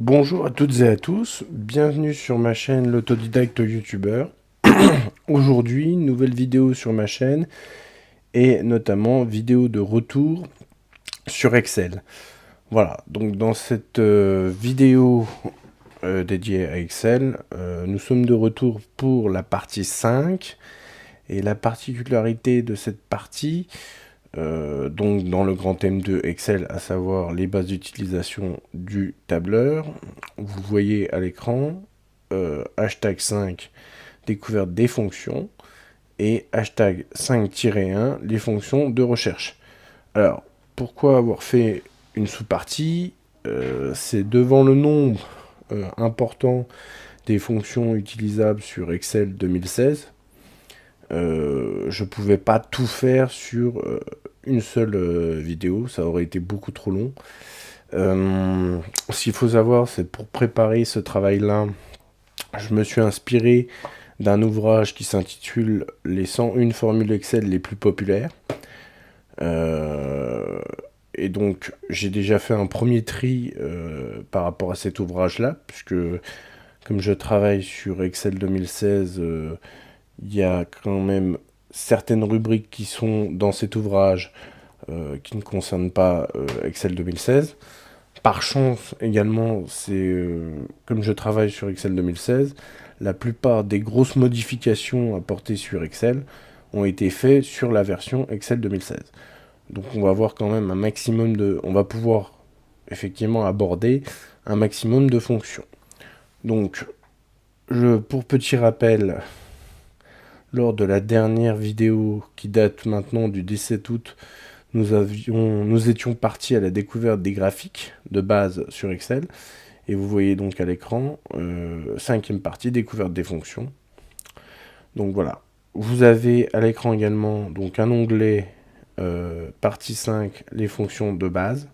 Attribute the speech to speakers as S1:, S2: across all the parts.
S1: Bonjour à toutes et à tous, bienvenue sur ma chaîne l'autodidacte youtubeur. Aujourd'hui, nouvelle vidéo sur ma chaîne et notamment vidéo de retour sur Excel. Voilà, donc dans cette vidéo dédiée à Excel, nous sommes de retour pour la partie 5 et la particularité de cette partie, donc dans le grand thème de Excel, à savoir les bases d'utilisation du tableur. Vous voyez à l'écran hashtag 5 découverte des fonctions et hashtag 5-1 les fonctions de recherche. Alors, pourquoi avoir fait une sous-partie C'est devant le nombre important des fonctions utilisables sur Excel 2016. Je pouvais pas tout faire sur une seule vidéo, ça aurait été beaucoup trop long. Ce qu'il faut savoir, c'est pour préparer ce travail-là, je me suis inspiré d'un ouvrage qui s'intitule Les 101 formules Excel les plus populaires. Et donc, j'ai déjà fait un premier tri par rapport à cet ouvrage-là, puisque comme je travaille sur Excel 2016, il y a quand même certaines rubriques qui sont dans cet ouvrage qui ne concernent pas Excel 2016. Par chance également, comme je travaille sur Excel 2016, la plupart des grosses modifications apportées sur Excel ont été faites sur la version Excel 2016. Donc on va voir quand même un maximum on va pouvoir effectivement aborder un maximum de fonctions. Donc, pour petit rappel, lors de la dernière vidéo qui date maintenant du 17 août, nous étions partis à la découverte des graphiques de base sur Excel. Et vous voyez donc à l'écran, cinquième partie, découverte des fonctions. Donc voilà. Vous avez à l'écran également donc un onglet partie 5, les fonctions de base,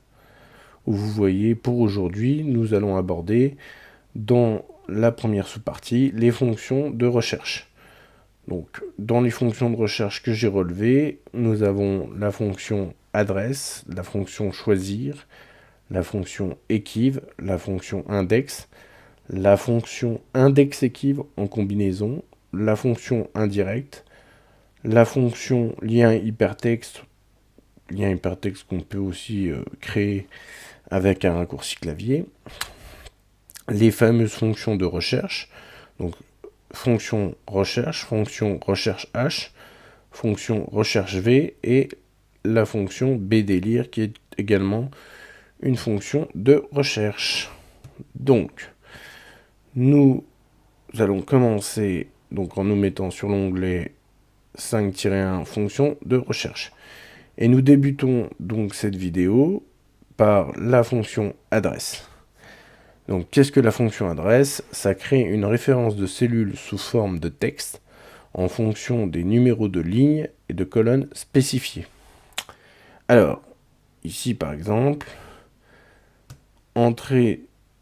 S1: où vous voyez pour aujourd'hui, nous allons aborder dans la première sous-partie les fonctions de recherche. Donc dans les fonctions de recherche que j'ai relevées, nous avons la fonction adresse, la fonction choisir, la fonction équive, la fonction index, la fonction index équive en combinaison, la fonction indirecte, la fonction lien hypertexte qu'on peut aussi créer avec un raccourci clavier, les fameuses fonctions de recherche, donc fonction recherche H, fonction recherche V et la fonction bdélire qui est également une fonction de recherche. Donc, nous allons commencer donc en nous mettant sur l'onglet 5-1 fonction de recherche. Et nous débutons donc cette vidéo par la fonction adresse. Donc qu'est-ce que la fonction adresse? Ça crée une référence de cellule sous forme de texte en fonction des numéros de lignes et de colonnes spécifiés. Alors, ici par exemple, entrée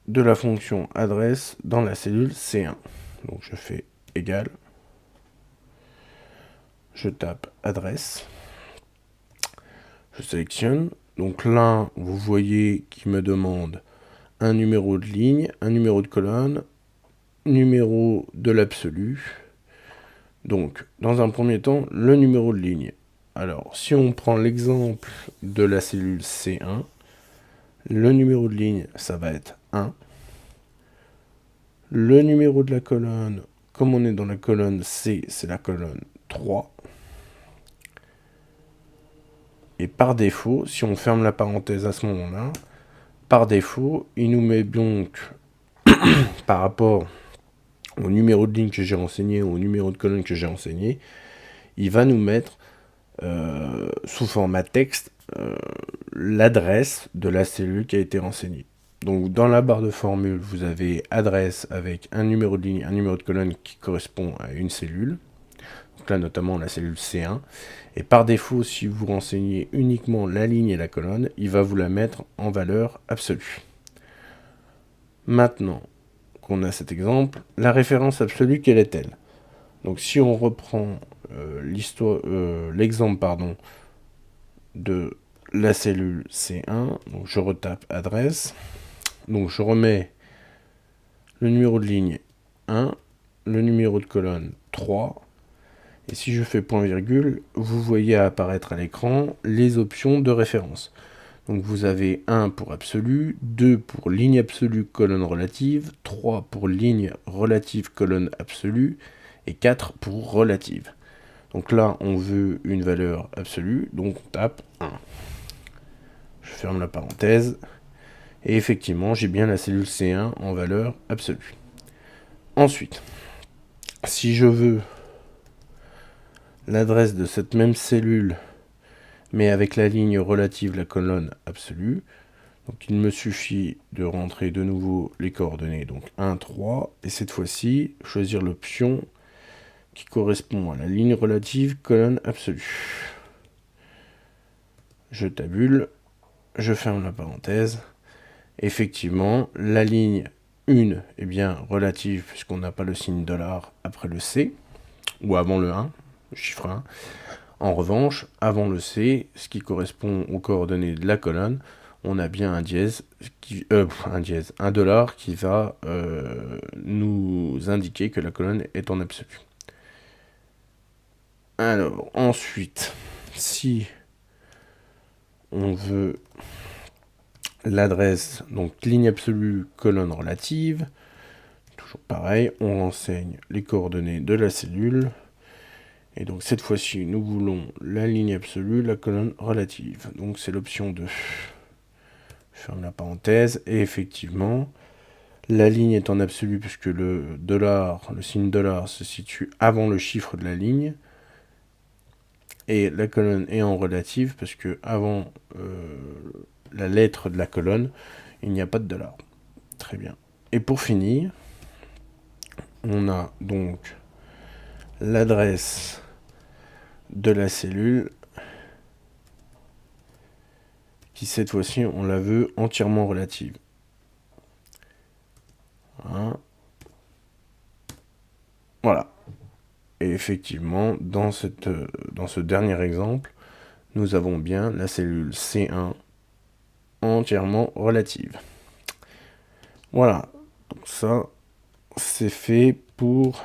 S1: de la fonction adresse dans la cellule C1. Donc je fais égal, je tape adresse, je sélectionne. Donc là, vous voyez qu'il me demande un numéro de ligne, un numéro de colonne, numéro de l'absolu. Donc, dans un premier temps, le numéro de ligne. Alors, si on prend l'exemple de la cellule C1, le numéro de ligne, ça va être 1. Le numéro de la colonne, comme on est dans la colonne C, c'est la colonne 3. Et par défaut, si on ferme la parenthèse à ce moment-là, par défaut, il nous met donc, par rapport au numéro de ligne que j'ai renseigné, au numéro de colonne que j'ai renseigné, il va nous mettre sous format texte l'adresse de la cellule qui a été renseignée. Donc dans la barre de formule, vous avez adresse avec un numéro de ligne, un numéro de colonne qui correspond à une cellule. Donc là notamment la cellule C1. Et par défaut, si vous renseignez uniquement la ligne et la colonne, il va vous la mettre en valeur absolue. Maintenant qu'on a cet exemple, la référence absolue, quelle est-elle? Donc si on reprend l'exemple de la cellule C1, donc je retape adresse, donc je remets le numéro de ligne 1, le numéro de colonne 3. Et si je fais point virgule, vous voyez apparaître à l'écran les options de référence. Donc vous avez 1 pour absolu, 2 pour ligne absolue colonne relative, 3 pour ligne relative colonne absolue et 4 pour relative. Donc là, on veut une valeur absolue, donc on tape 1. Je ferme la parenthèse. Et effectivement, j'ai bien la cellule C1 en valeur absolue. Ensuite, si je veux l'adresse de cette même cellule, mais avec la ligne relative, la colonne absolue, donc il me suffit de rentrer de nouveau les coordonnées, donc 1, 3, et cette fois-ci, choisir l'option qui correspond à la ligne relative, colonne absolue. Je tabule, je ferme la parenthèse. Effectivement, la ligne 1 est bien relative puisqu'on n'a pas le signe dollar après le C, ou avant le 1, le chiffre 1. En revanche, avant le C, ce qui correspond aux coordonnées de la colonne, on a bien un dièse, un dollar qui va nous indiquer que la colonne est en absolu. Alors, ensuite, si on veut l'adresse, donc ligne absolue, colonne relative, toujours pareil, on renseigne les coordonnées de la cellule. Et donc cette fois-ci, nous voulons la ligne absolue, la colonne relative. Donc c'est l'option 2. Je ferme la parenthèse. Et effectivement, la ligne est en absolu puisque le signe dollar se situe avant le chiffre de la ligne. Et la colonne est en relative parce que avant la lettre de la colonne, il n'y a pas de dollar. Très bien. Et pour finir, on a donc l'adresse de la cellule qui cette fois-ci on la veut entièrement relative. Voilà. Et effectivement, dans ce dernier exemple, nous avons bien la cellule C1 entièrement relative. Voilà. Donc ça, c'est fait pour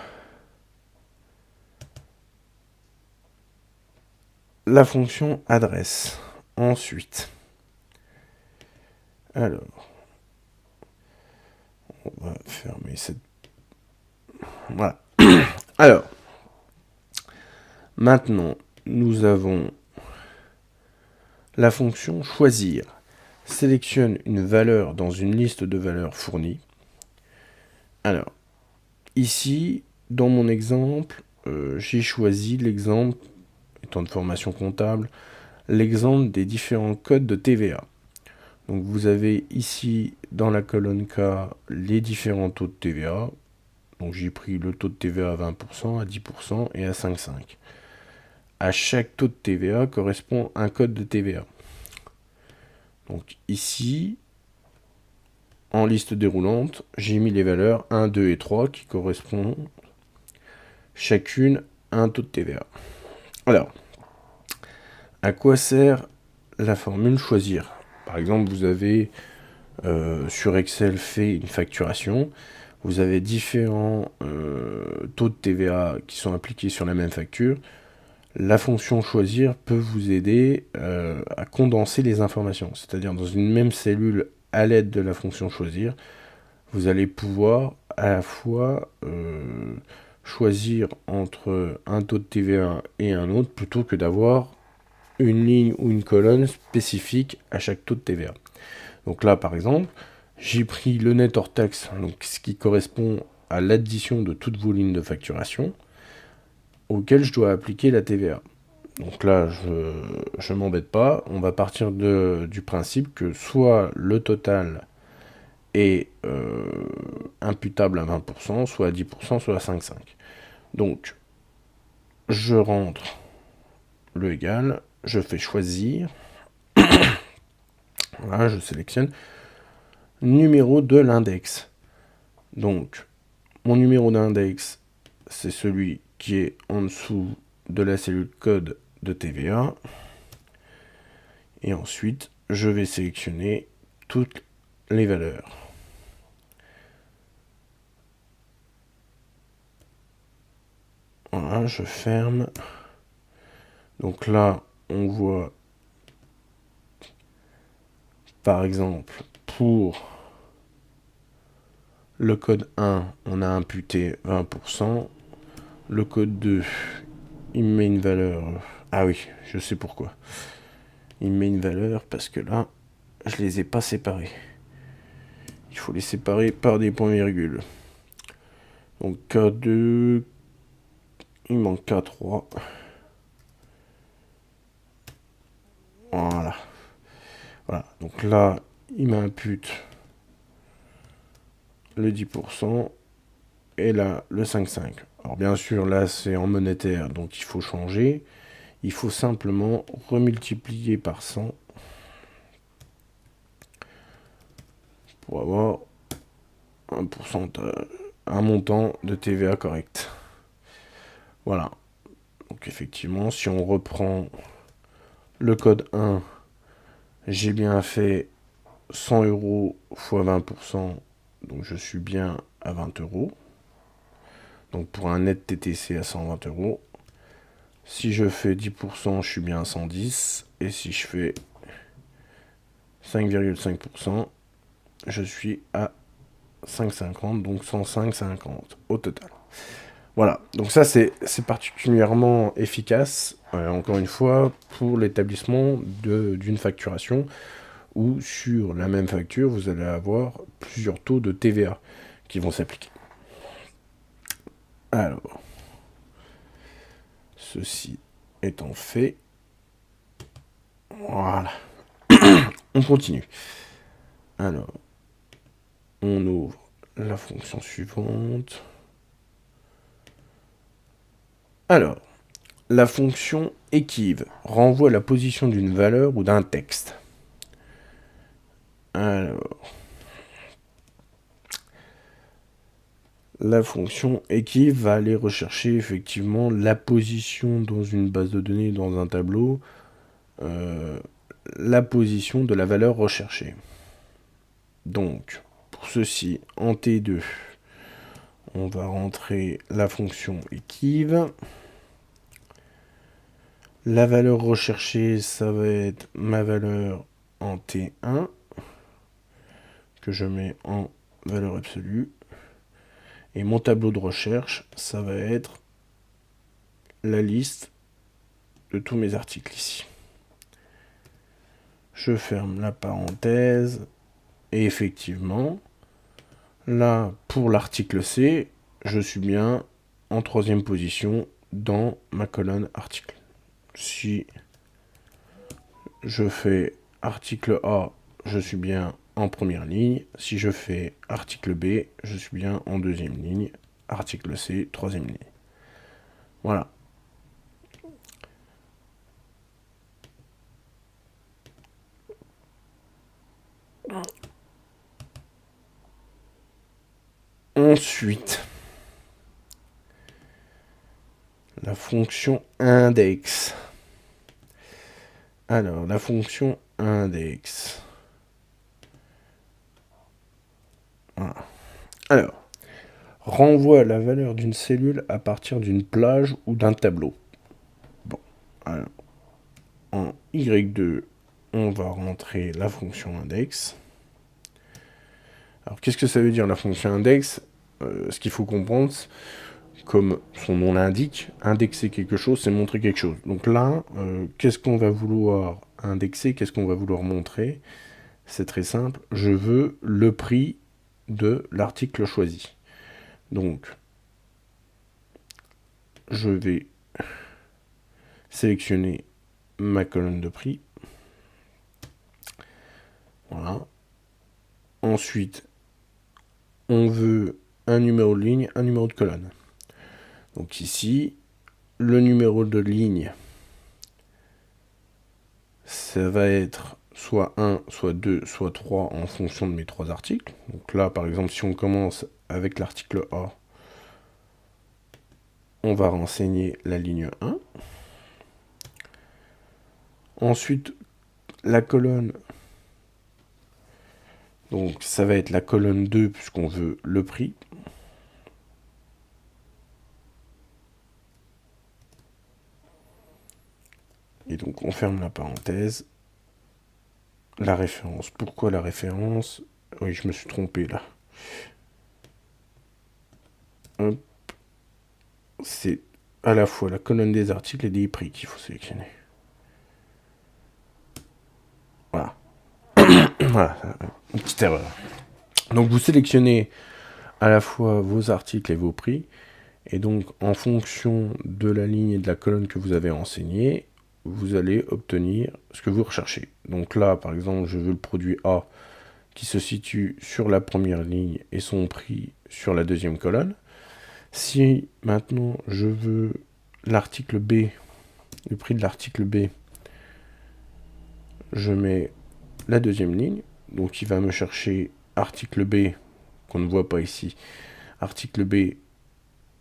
S1: la fonction adresse. Ensuite, alors, on va fermer cette... Voilà. Alors, maintenant, nous avons la fonction choisir. Sélectionne une valeur dans une liste de valeurs fournies. Alors, ici, dans mon exemple, j'ai choisi l'exemple, étant de formation comptable, l'exemple des différents codes de TVA. Donc vous avez ici, dans la colonne K, les différents taux de TVA. Donc j'ai pris le taux de TVA à 20%, à 10% et à 5,5%. À chaque taux de TVA correspond un code de TVA. Donc ici, en liste déroulante, j'ai mis les valeurs 1, 2 et 3 qui correspondent chacune à un taux de TVA. Alors, à quoi sert la formule choisir? Par exemple, vous avez sur Excel fait une facturation, vous avez différents taux de TVA qui sont appliqués sur la même facture. La fonction choisir peut vous aider à condenser les informations. C'est-à-dire dans une même cellule, à l'aide de la fonction choisir, vous allez pouvoir à la fois choisir entre un taux de TVA et un autre, plutôt que d'avoir une ligne ou une colonne spécifique à chaque taux de TVA. Donc là, par exemple, j'ai pris le net hors taxe, donc ce qui correspond à l'addition de toutes vos lignes de facturation, auquel je dois appliquer la TVA. Donc là, je ne m'embête pas, on va partir du principe que soit le total est imputable à 20%, soit à 10%, soit à 5,5%. Donc, je rentre le égal, je fais choisir, voilà, je sélectionne numéro de l'index. Donc, mon numéro d'index, c'est celui qui est en dessous de la cellule code de TVA. Et ensuite, je vais sélectionner toutes les valeurs. Voilà, je ferme. Donc là, on voit, par exemple, pour le code 1, on a imputé 20%. Le code 2, il me met une valeur... Ah oui, je sais pourquoi. Il me met une valeur parce que là, je les ai pas séparés. Il faut les séparer par des points-virgules. Donc K2, il manque K3. Voilà. Voilà. Donc là, il m'impute le 10% et là, le 5,5. Alors bien sûr, là, c'est en monétaire, donc il faut changer. Il faut simplement remultiplier par 100 pour avoir un pourcentage, un montant de TVA correct. Voilà. Donc effectivement, si on reprend le code 1, j'ai bien fait 100 € fois 20%, donc je suis bien à 20 €. Donc pour un net TTC à 120 €. Si je fais 10%, je suis bien à 110. Et si je fais 5,5%, je suis à 5,50, donc 105,50 au total. Voilà, donc ça c'est particulièrement efficace, encore une fois, pour l'établissement d'une facturation, où sur la même facture, vous allez avoir plusieurs taux de TVA qui vont s'appliquer. Alors, ceci étant fait, voilà, on continue. Alors, on ouvre la fonction suivante. Alors, la fonction équive renvoie la position d'une valeur ou d'un texte. Alors, la fonction équive va aller rechercher effectivement la position dans une base de données, dans un tableau, la position de la valeur recherchée. Donc, pour ceci, en T2, on va rentrer la fonction équive. La valeur recherchée, ça va être ma valeur en T1, que je mets en valeur absolue. Et mon tableau de recherche, ça va être la liste de tous mes articles ici. Je ferme la parenthèse. Et effectivement, là, pour l'article C, je suis bien en 3e position dans ma colonne article. Si je fais article A, je suis bien en première ligne. Si je fais article B, je suis bien en 2e ligne. Article C, 3e ligne. Voilà. Ensuite, la fonction index. Alors, la fonction index. Voilà. Alors, renvoie la valeur d'une cellule à partir d'une plage ou d'un tableau. Bon, alors, en Y2, on va rentrer la fonction index. Alors, qu'est-ce que ça veut dire la fonction index? Ce qu'il faut comprendre, comme son nom l'indique, indexer quelque chose, c'est montrer quelque chose. Donc là, qu'est-ce qu'on va vouloir indexer? Qu'est-ce qu'on va vouloir montrer? C'est très simple. Je veux le prix de l'article choisi. Donc, je vais sélectionner ma colonne de prix. Voilà. Ensuite, on veut un numéro de ligne, un numéro de colonne. Donc ici, le numéro de ligne, ça va être soit 1, soit 2, soit 3 en fonction de mes 3 articles. Donc là, par exemple, si on commence avec l'article A, on va renseigner la ligne 1. Ensuite, la colonne, donc ça va être la colonne 2 puisqu'on veut le prix. Et donc on ferme la parenthèse. La référence. Pourquoi la référence? Oui, je me suis trompé là. Hop. C'est à la fois la colonne des articles et des prix qu'il faut sélectionner. Voilà. Voilà, une petite erreur. Donc vous sélectionnez à la fois vos articles et vos prix, et donc en fonction de la ligne et de la colonne que vous avez renseignée, vous allez obtenir ce que vous recherchez. Donc là, par exemple, je veux le produit A qui se situe sur la première ligne et son prix sur la deuxième colonne. Si maintenant je veux l'article B, le prix de l'article B, je mets la deuxième ligne, donc il va me chercher article B, qu'on ne voit pas ici, article B, et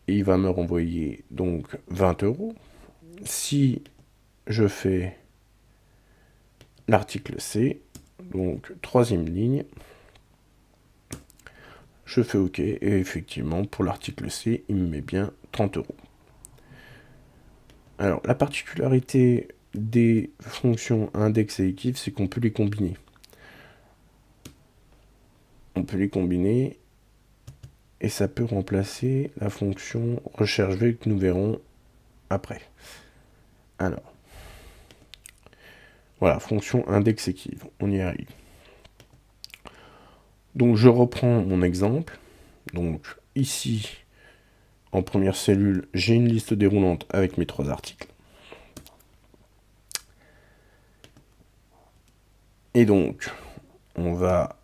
S1: il va me renvoyer donc 20 €. Si je fais l'article C, donc troisième ligne, je fais OK, et effectivement, pour l'article C, il me met bien 30 €. Alors, la particularité des fonctions index et équive, c'est qu'on peut les combiner. On peut les combiner, et ça peut remplacer la fonction recherche V que nous verrons après. Alors, voilà, fonction index équive, on y arrive. Donc je reprends mon exemple. Donc ici, en première cellule, j'ai une liste déroulante avec mes 3 articles. Et donc, on va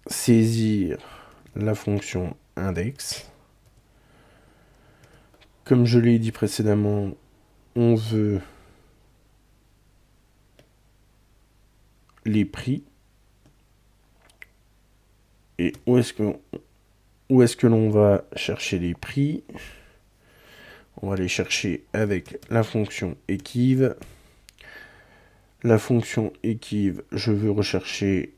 S1: saisir la fonction index. Comme je l'ai dit précédemment, on veut les prix. Et où est-ce que l'on va chercher les prix? On va les chercher avec la fonction équive. La fonction équive, je veux rechercher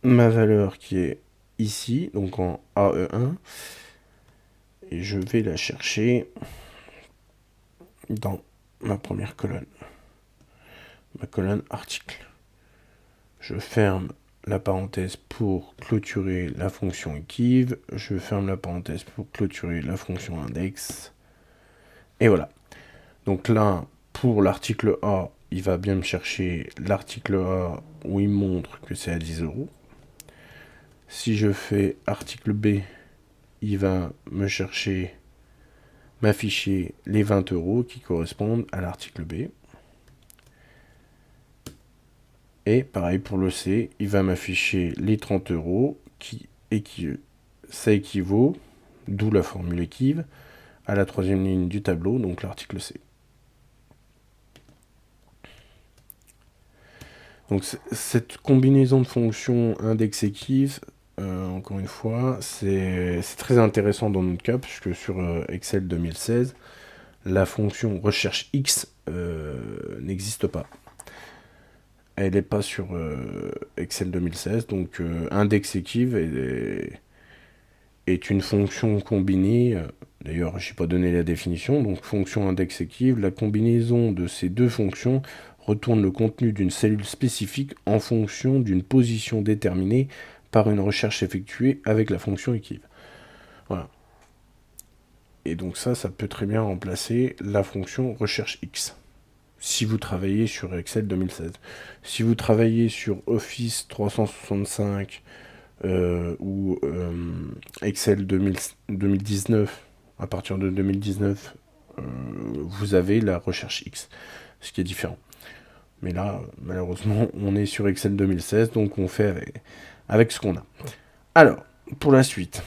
S1: ma valeur qui est ici, donc en AE1. Et je vais la chercher dans ma première colonne. Ma colonne article. Je ferme la parenthèse pour clôturer la fonction équive. Je ferme la parenthèse pour clôturer la fonction index. Et voilà. Donc là, pour l'article A, il va bien me chercher l'article A où il montre que c'est à 10 €. Si je fais article B, il va me chercher, m'afficher les 20 € qui correspondent à l'article B. Et pareil pour le C, il va m'afficher les 30 € ça équivaut, d'où la formule équive, à la troisième ligne du tableau, donc l'article C. Donc cette combinaison de fonctions index équive, encore une fois, c'est très intéressant dans notre cas, puisque sur Excel 2016, la fonction recherche X n'existe pas. Elle n'est pas sur Excel 2016, donc index équive est une fonction combinée. D'ailleurs, je n'ai pas donné la définition. Donc fonction index équive, la combinaison de ces deux fonctions retourne le contenu d'une cellule spécifique en fonction d'une position déterminée par une recherche effectuée avec la fonction équive. Voilà. Et donc ça peut très bien remplacer la fonction recherche X. Si vous travaillez sur Excel 2016. Si vous travaillez sur Office 365 ou Excel 2019, à partir de 2019, vous avez la recherche X, ce qui est différent. Mais là, malheureusement, on est sur Excel 2016, donc on fait avec ce qu'on a. Alors, pour la suite.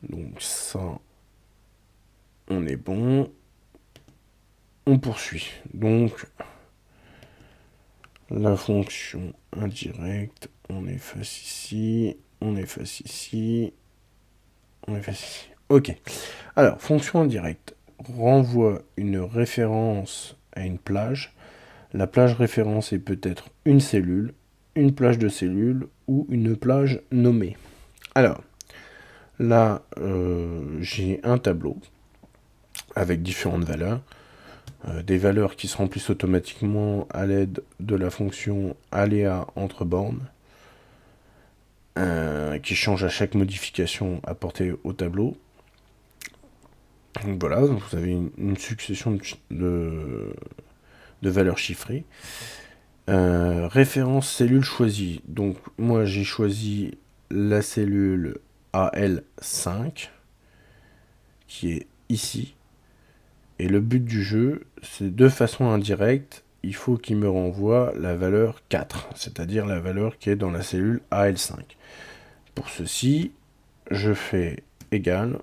S1: Donc ça, on est bon. On poursuit. Donc, la fonction indirecte, on efface ici, on efface ici, on efface ici. Ok. Alors, fonction indirecte renvoie une référence à une plage. La plage référence est peut-être une cellule, une plage de cellules ou une plage nommée. Alors, Là, j'ai un tableau avec différentes valeurs. Des valeurs qui se remplissent automatiquement à l'aide de la fonction aléa entre bornes, qui change à chaque modification apportée au tableau. Donc voilà, vous avez une succession de valeurs chiffrées. Référence cellule choisie. Donc moi j'ai choisi la cellule AL5 qui est ici. Et le but du jeu, c'est de façon indirecte, il faut qu'il me renvoie la valeur 4, c'est-à-dire la valeur qui est dans la cellule AL5. Pour ceci, je fais égal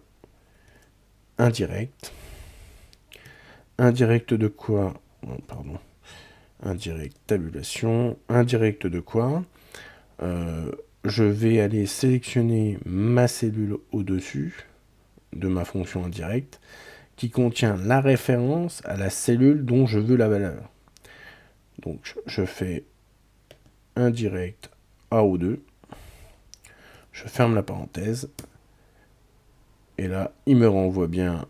S1: indirect. Indirect de quoi? Pardon. Indirect tabulation. Indirect de quoi? Je vais aller sélectionner ma cellule au-dessus de ma fonction indirecte qui contient la référence à la cellule dont je veux la valeur. Donc je fais indirect AO2, je ferme la parenthèse, et là il me renvoie bien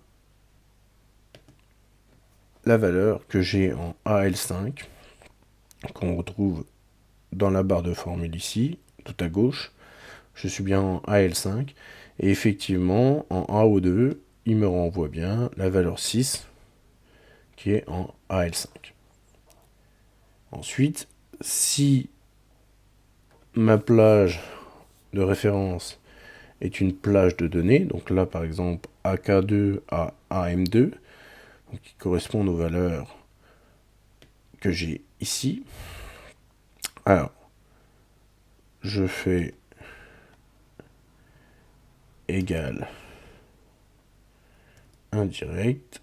S1: la valeur que j'ai en AL5, qu'on retrouve dans la barre de formule ici, tout à gauche. Je suis bien en AL5, et effectivement en AO2, il me renvoie bien la valeur 6, qui est en AL5. Ensuite, si ma plage de référence est une plage de données, donc là par exemple AK2 à AM2, donc qui correspondent aux valeurs que j'ai ici. Alors, je fais égal indirect.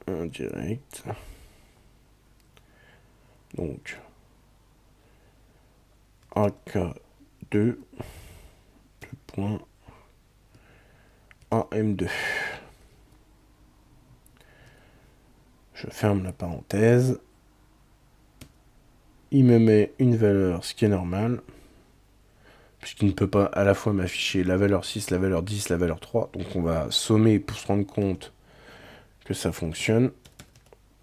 S1: Indirect. Donc, AK2 point AM2. Je ferme la parenthèse. Il me met une valeur, ce qui est normal, puisqu'il ne peut pas à la fois m'afficher la valeur 6, la valeur 10, la valeur 3. Donc on va sommer pour se rendre compte que ça fonctionne.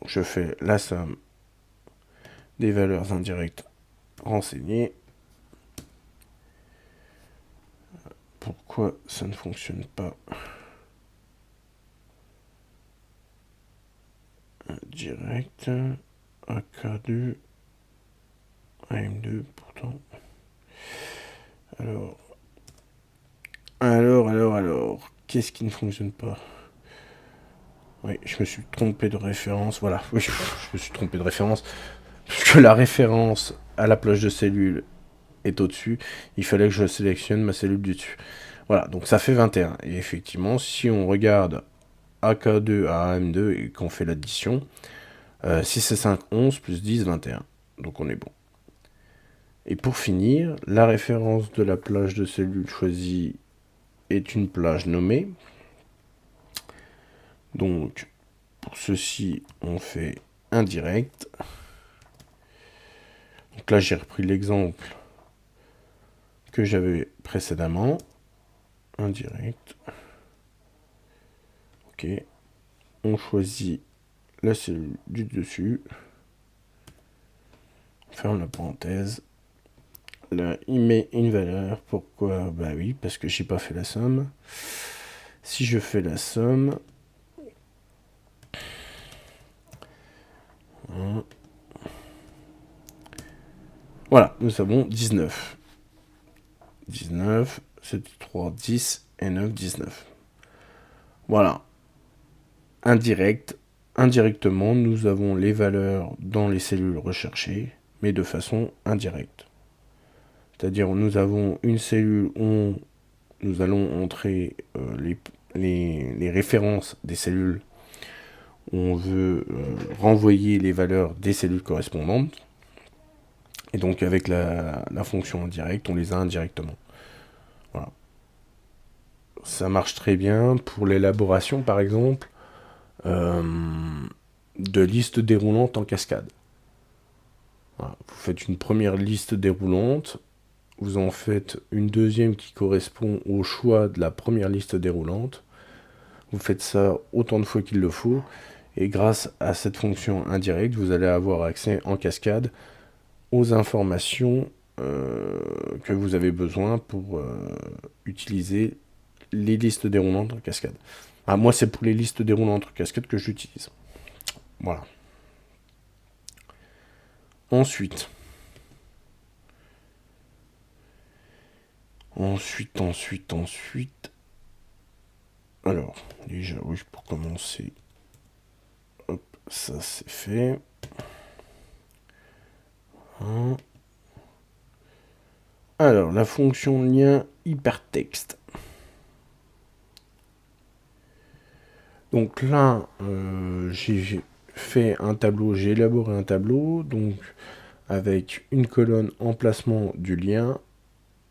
S1: Je fais la somme des valeurs indirectes renseignées. Pourquoi ça ne fonctionne pas? Indirect, AK2, AM2, pourtant. Alors, qu'est-ce qui ne fonctionne pas? Oui, je me suis trompé de référence, voilà, oui, je me suis trompé de référence, puisque la référence à la plage de cellule est au-dessus, il fallait que je sélectionne ma cellule du dessus. Voilà, donc ça fait 21, et effectivement, si on regarde AK2 à AM2 et qu'on fait l'addition, 6 et 5, 11, plus 10, 21, donc on est bon. Et pour finir, la référence de la plage de cellules choisie est une plage nommée. Donc, pour ceci, on fait indirect. Donc là, j'ai repris l'exemple que j'avais précédemment. Indirect. Ok. On choisit la cellule du dessus. On ferme la parenthèse. Là, il met une valeur. Pourquoi? Bah oui, parce que j'ai pas fait la somme. Si je fais la somme, voilà, nous avons 19. 19, 7, 3, 10 et 9, 19. Voilà. Indirect. Indirectement, nous avons les valeurs dans les cellules recherchées, mais de façon indirecte. C'est-à-dire, nous avons une cellule où nous allons entrer les références des cellules où on veut renvoyer les valeurs des cellules correspondantes. Et donc, avec la fonction indirecte, on les a indirectement. Voilà. Ça marche très bien pour l'élaboration, par exemple, de listes déroulantes en cascade. Voilà. Vous faites une première liste déroulante, vous en faites une deuxième qui correspond au choix de la première liste déroulante. Vous faites ça autant de fois qu'il le faut, et grâce à cette fonction indirecte, vous allez avoir accès en cascade aux informations que vous avez besoin pour utiliser les listes déroulantes en cascade. Ah, moi, c'est pour les listes déroulantes en cascade que j'utilise. Voilà. Ensuite, ensuite. Alors, déjà, oui, pour commencer, hop, ça c'est fait. Hein. Alors, la fonction lien hypertexte. Donc là, j'ai fait un tableau, j'ai élaboré un tableau, donc avec une colonne emplacement du lien,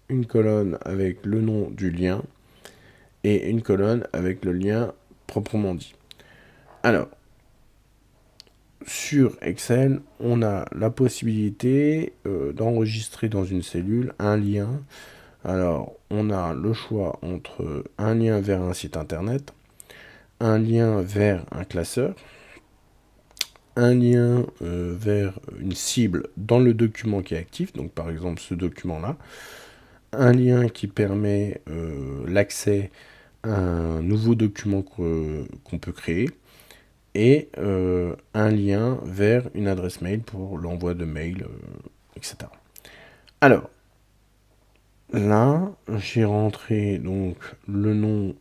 S1: une colonne avec le nom du lien, et une colonne avec le lien proprement dit. Alors, sur Excel, on a la possibilité d'enregistrer dans une cellule un lien. Alors, on a le choix entre un lien vers un site internet, un lien vers un classeur, un lien vers une cible dans le document qui est actif, donc par exemple ce document-là, un lien qui permet l'accès à un nouveau document qu'on peut créer, et un lien vers une adresse mail pour l'envoi de mail, etc. Alors, là, j'ai rentré donc le nom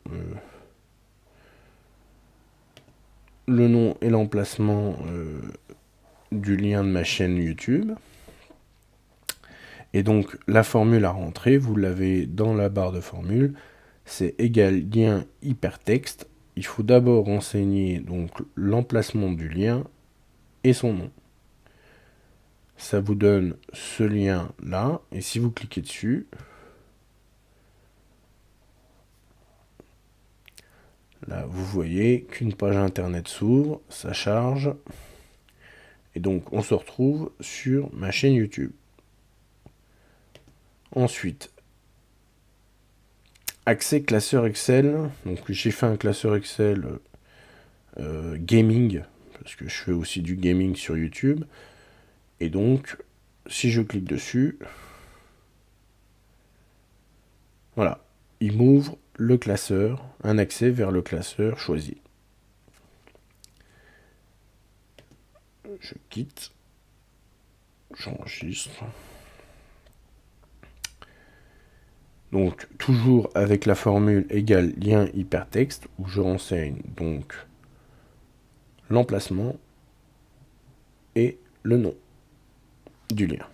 S1: et l'emplacement du lien de ma chaîne YouTube. Et donc, la formule à rentrer, vous l'avez dans la barre de formule, c'est égal lien hypertexte. Il faut d'abord renseigner donc l'emplacement du lien et son nom. Ça vous donne ce lien là, et si vous cliquez dessus, là vous voyez qu'une page internet s'ouvre, ça charge, et donc on se retrouve sur ma chaîne YouTube. Ensuite, accès classeur Excel. Donc j'ai fait un classeur Excel gaming, parce que je fais aussi du gaming sur YouTube. Et donc, si je clique dessus, voilà, il m'ouvre le classeur, un accès vers le classeur choisi. Je quitte, j'enregistre. Donc, toujours avec la formule égale lien hypertexte, où je renseigne donc l'emplacement et le nom du lien.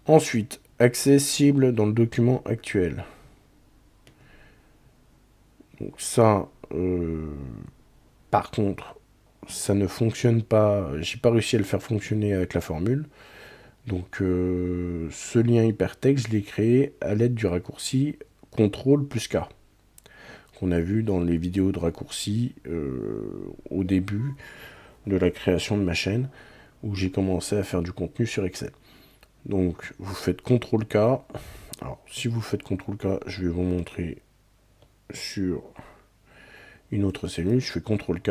S1: Ensuite, accès cible dans le document actuel. Donc ça, par contre, ça ne fonctionne pas. J'ai pas réussi à le faire fonctionner avec la formule. Donc ce lien hypertexte, je l'ai créé à l'aide du raccourci CTRL plus K, qu'on a vu dans les vidéos de raccourcis au début de la création de ma chaîne, où j'ai commencé à faire du contenu sur Excel. Donc vous faites CTRL K. Alors si vous faites CTRL K, je vais vous montrer sur une autre cellule. Je fais CTRL K.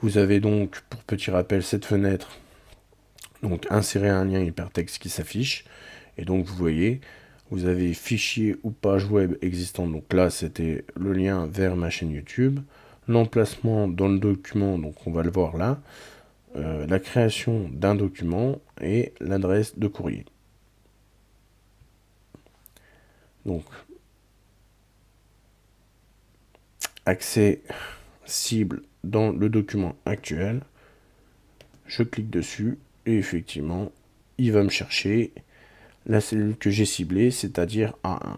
S1: Vous avez donc, pour petit rappel, cette fenêtre, donc insérer un lien hypertexte qui s'affiche. Et donc vous voyez, vous avez fichier ou page web existante. Donc là, c'était le lien vers ma chaîne YouTube. L'emplacement dans le document, donc on va le voir là. La création d'un document et l'adresse de courrier. Donc, accès cible dans le document actuel. Je clique dessus et effectivement, il va me chercher la cellule que j'ai ciblée, c'est-à-dire A1.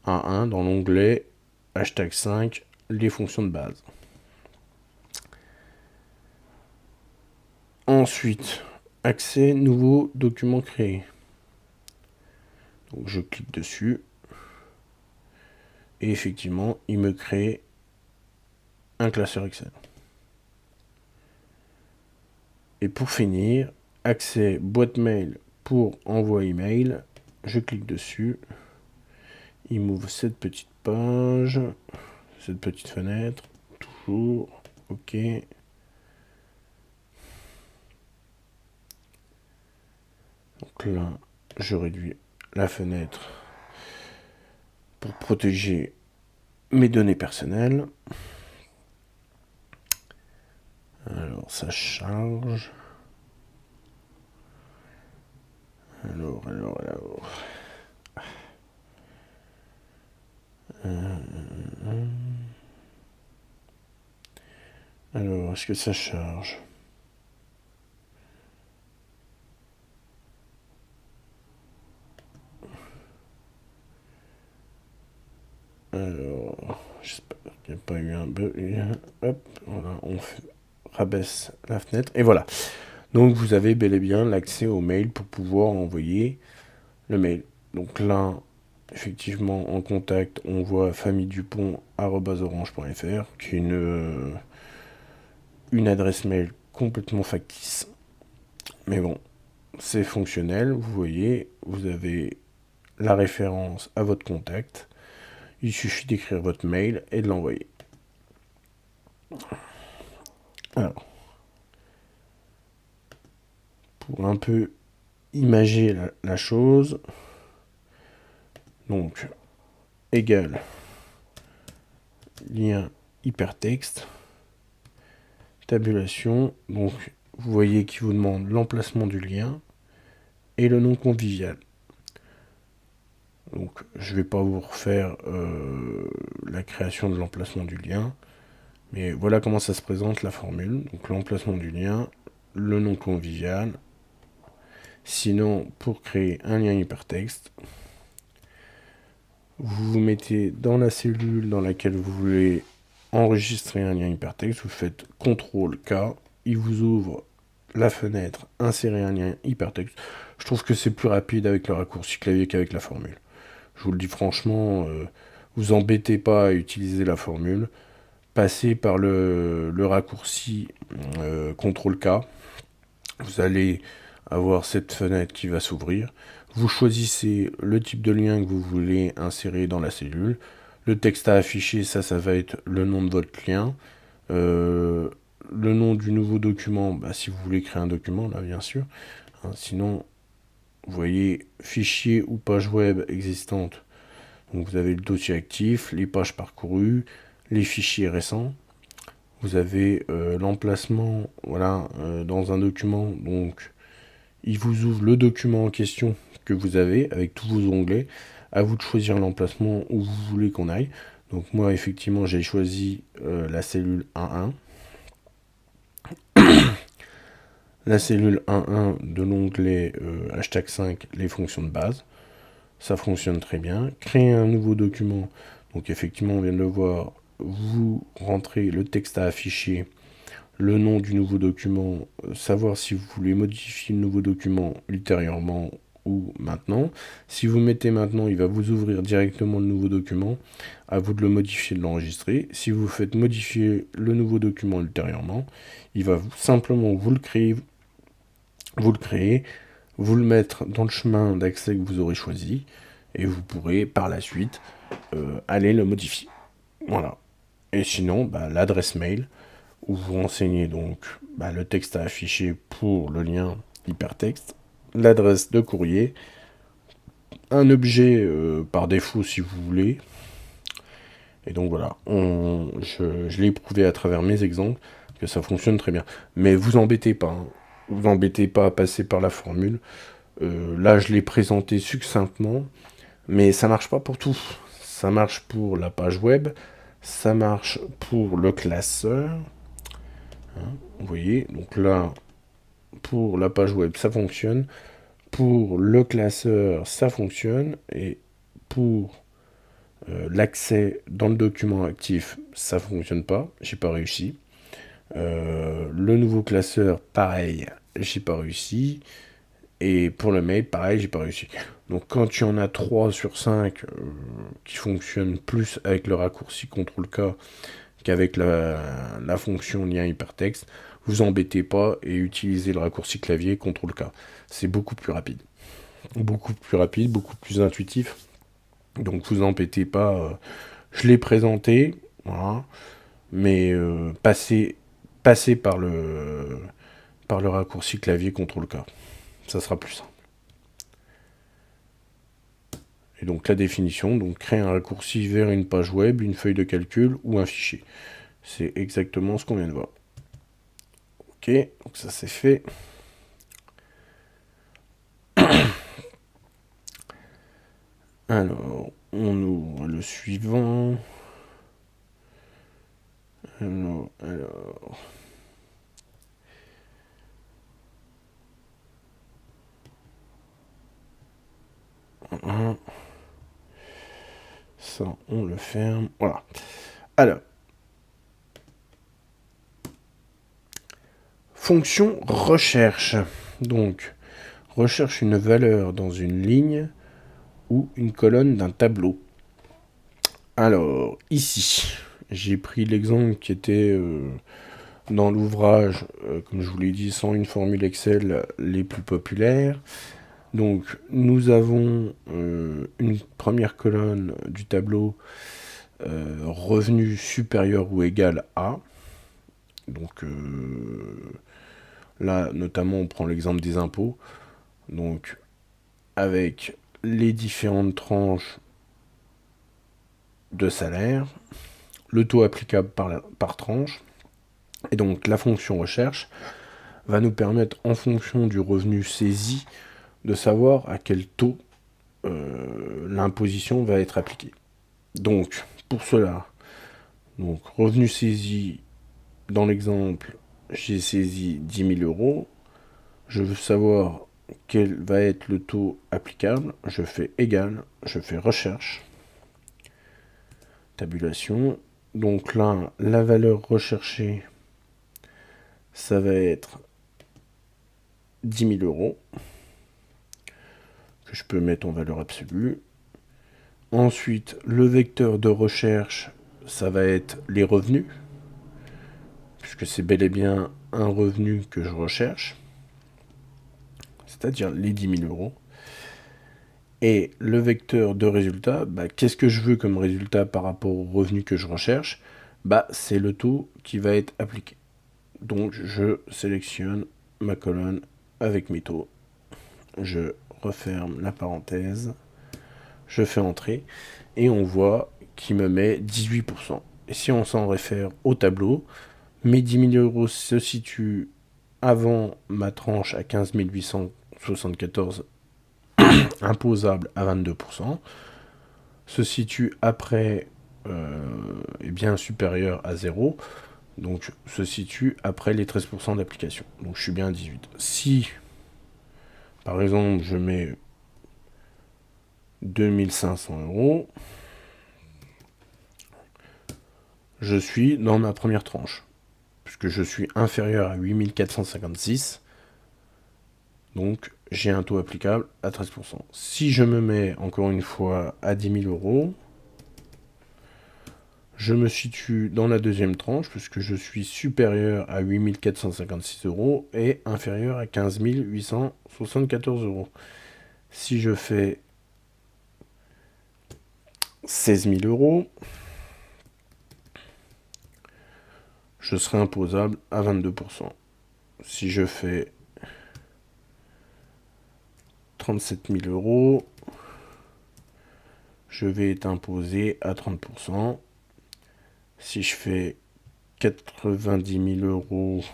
S1: A1 dans l'onglet hashtag 5, les fonctions de base. Ensuite, accès nouveau document créé. Donc je clique dessus et effectivement, il me crée un classeur Excel. Et pour finir, accès boîte mail pour envoi email. Je clique dessus. Il m'ouvre cette petite page, cette petite fenêtre. Toujours. OK. Donc là, je réduis la fenêtre pour protéger mes données personnelles. Alors, ça charge. Alors. Alors, est-ce que ça charge? Alors, j'espère qu'il n'y a pas eu un bug. Hop, voilà, on rabaisse la fenêtre. Et voilà. Donc, vous avez bel et bien l'accès au mail pour pouvoir envoyer le mail. Donc là, effectivement, en contact, on voit familledupont@orange.fr, qui est une adresse mail complètement factice. Mais bon, c'est fonctionnel. Vous voyez, vous avez la référence à votre contact. Il suffit d'écrire votre mail et de l'envoyer. Alors, pour un peu imager la chose, donc, égal lien hypertexte, tabulation, donc vous voyez qu'il vous demande l'emplacement du lien et le nom convivial. Donc je ne vais pas vous refaire la création de l'emplacement du lien, mais voilà comment ça se présente la formule. Donc l'emplacement du lien, le nom convivial. Sinon, pour créer un lien hypertexte, vous vous mettez dans la cellule dans laquelle vous voulez enregistrer un lien hypertexte, vous faites CTRL-K, il vous ouvre la fenêtre, insérer un lien hypertexte. Je trouve que c'est plus rapide avec le raccourci clavier qu'avec la formule. Je vous le dis franchement, vous embêtez pas à utiliser la formule, passez par le raccourci CTRL-K, vous allez avoir cette fenêtre qui va s'ouvrir. Vous choisissez le type de lien que vous voulez insérer dans la cellule. Le texte à afficher, ça va être le nom de votre lien. Le nom du nouveau document, si vous voulez créer un document, là bien sûr. Sinon, vous voyez fichier ou page web existante. Donc vous avez le dossier actif, les pages parcourues, les fichiers récents. Vous avez l'emplacement, voilà, dans un document. Donc il vous ouvre le document en question que vous avez avec tous vos onglets. À vous de choisir l'emplacement où vous voulez qu'on aille. Donc moi, effectivement, j'ai choisi la cellule 1.1. La cellule 1.1 de l'onglet hashtag 5, les fonctions de base. Ça fonctionne très bien. Créer un nouveau document. Donc effectivement, on vient de le voir. Vous rentrez le texte à afficher, le nom du nouveau document, savoir si vous voulez modifier le nouveau document ultérieurement ou maintenant. Si vous mettez maintenant, il va vous ouvrir directement le nouveau document. À vous de le modifier, de l'enregistrer. Si vous faites modifier le nouveau document ultérieurement, il va simplement vous le créer, vous le mettre dans le chemin d'accès que vous aurez choisi, et vous pourrez par la suite aller le modifier. Voilà. Et sinon, l'adresse mail, où vous renseignez donc le texte à afficher pour le lien hypertexte, l'adresse de courrier, un objet par défaut si vous voulez. Et donc voilà, je l'ai prouvé à travers mes exemples que ça fonctionne très bien. Mais vous embêtez pas, vous embêtez pas à passer par la formule. Là, je l'ai présenté succinctement, mais ça marche pas pour tout. Ça marche pour la page web, ça marche pour le classeur. Vous voyez, donc là, pour la page web, ça fonctionne. Pour le classeur, ça fonctionne. Et pour l'accès dans le document actif, ça fonctionne pas. J'ai pas réussi. Le nouveau classeur, pareil, j'ai pas réussi. Et pour le mail, pareil, j'ai pas réussi. Donc quand il y en a 3 sur 5 qui fonctionnent plus avec le raccourci CTRL-K qu'avec la fonction lien hypertexte, vous embêtez pas et utilisez le raccourci clavier CTRL-K. C'est beaucoup plus rapide. Beaucoup plus rapide, beaucoup plus intuitif. Donc vous embêtez pas. Je l'ai présenté, voilà, mais passez par le raccourci clavier CTRL-K. Ça sera plus simple. Et donc la définition, donc créer un raccourci vers une page web, une feuille de calcul ou un fichier. C'est exactement ce qu'on vient de voir. Ok, donc ça c'est fait. Alors, on ouvre le suivant. Alors. Ça, on le ferme. Voilà. Alors. Fonction recherche. Donc, recherche une valeur dans une ligne ou une colonne d'un tableau. Alors, ici, j'ai pris l'exemple qui était dans l'ouvrage, comme je vous l'ai dit, 101 formules Excel les plus populaires. Donc, nous avons une première colonne du tableau, revenu supérieur ou égal à. Donc, là, notamment, on prend l'exemple des impôts. Donc, avec les différentes tranches de salaire, le taux applicable par tranche. Et donc, la fonction recherche va nous permettre, en fonction du revenu saisi, de savoir à quel taux l'imposition va être appliquée. Donc, pour cela, donc, revenu saisi, dans l'exemple, j'ai saisi 10 000 euros. Je veux savoir quel va être le taux applicable. Je fais égal, je fais recherche, tabulation. Donc là, la valeur recherchée, ça va être 10 000 euros, que je peux mettre en valeur absolue. Ensuite, le vecteur de recherche, ça va être les revenus, puisque c'est bel et bien un revenu que je recherche, c'est-à-dire les 10 000 euros. Et le vecteur de résultat, qu'est-ce que je veux comme résultat par rapport au revenu que je recherche? C'est le taux qui va être appliqué. Donc je sélectionne ma colonne avec mes taux. Je referme la parenthèse. Je fais entrer. Et on voit qu'il me met 18%. Et si on s'en réfère au tableau, mes 10 000 euros se situent avant ma tranche à 15 874 imposable à 22%, se situe après est bien supérieur à 0, donc se situe après les 13% d'application. Donc je suis bien à 18. Si, par exemple, je mets 2500 euros, je suis dans ma première tranche, puisque je suis inférieur à 8456, donc j'ai un taux applicable à 13%. Si je me mets, encore une fois, à 10 000 euros, je me situe dans la deuxième tranche, puisque je suis supérieur à 8 456 euros et inférieur à 15 874 euros. Si je fais 16 000 euros, je serai imposable à 22%. Si je fais 37 000 euros, je vais être imposé à 30%. Si je fais 90 000 euros,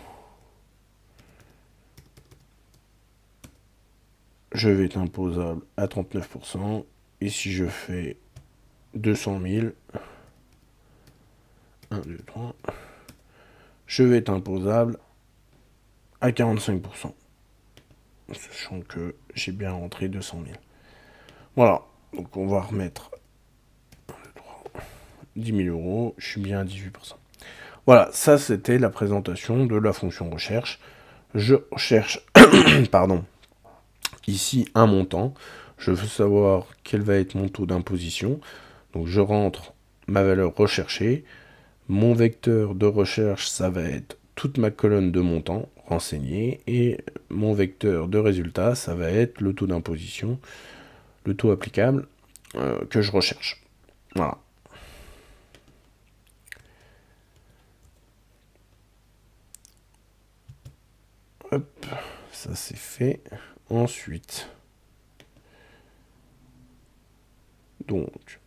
S1: je vais être imposable à 39%. Et si je fais 200 000, 1, 2, 3, je vais être imposable à 45%. Sachant que j'ai bien rentré 200 000. Voilà, donc on va remettre 1, 2, 3, 10 000 euros, je suis bien à 18%. Voilà, ça c'était la présentation de la fonction recherche. Je recherche, pardon, ici un montant. Je veux savoir quel va être mon taux d'imposition. Donc je rentre ma valeur recherchée. Mon vecteur de recherche, ça va être toute ma colonne de montant renseignée, et mon vecteur de résultat, ça va être le taux d'imposition, le taux applicable que je recherche. Voilà. Hop, ça c'est fait. Ensuite, donc,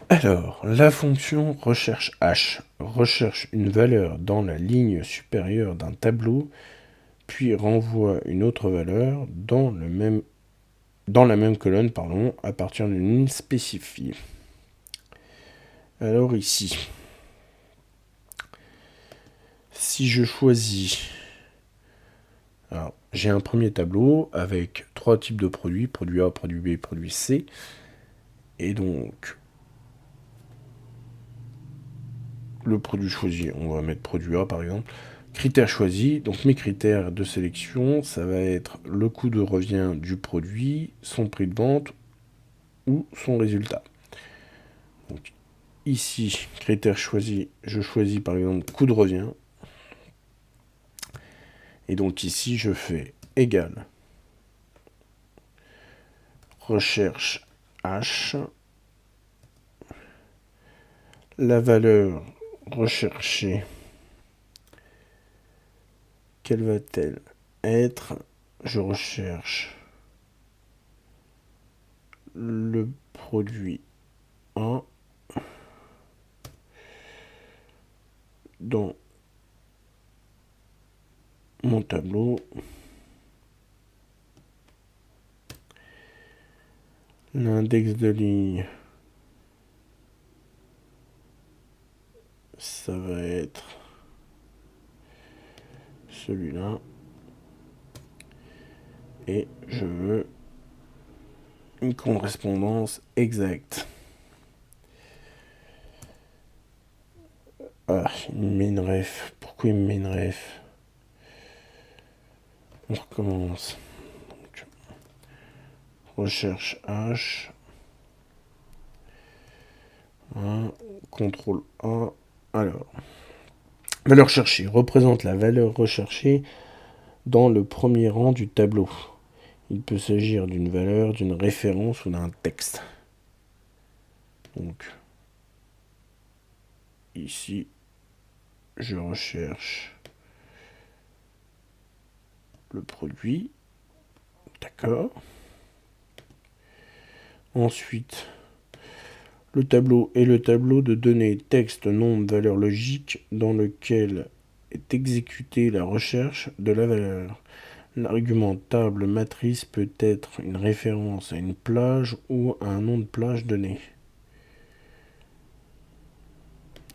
S1: alors, la fonction recherche H recherche une valeur dans la ligne supérieure d'un tableau, puis renvoie une autre valeur dans la même colonne, à partir d'une ligne spécifiée. Alors ici, si je choisis... Alors, j'ai un premier tableau avec 3 types de produits, produit A, produit B, produit C. Et donc, le produit choisi, on va mettre produit A par exemple. Critères choisis, donc mes critères de sélection, ça va être le coût de revient du produit, son prix de vente ou son résultat. Donc ici, critères choisis, je choisis par exemple coût de revient. Et donc ici, je fais égal recherche H, la valeur recherchée, quelle va-t-elle être? Je recherche le produit 1 dans mon tableau. L'index de ligne, ça va être celui-là. Et je veux une correspondance exacte. Ah, il me met une ref. Pourquoi il me met une ref? On recommence. Donc, recherche H. CTRL A. Alors, valeur cherchée représente la valeur recherchée dans le premier rang du tableau. Il peut s'agir d'une valeur, d'une référence ou d'un texte. Donc, ici, je recherche le produit. D'accord. Ensuite, le tableau est le tableau de données texte, nombre, valeur logique dans lequel est exécutée la recherche de la valeur. L'argument table matrice peut être une référence à une plage ou à un nom de plage donné.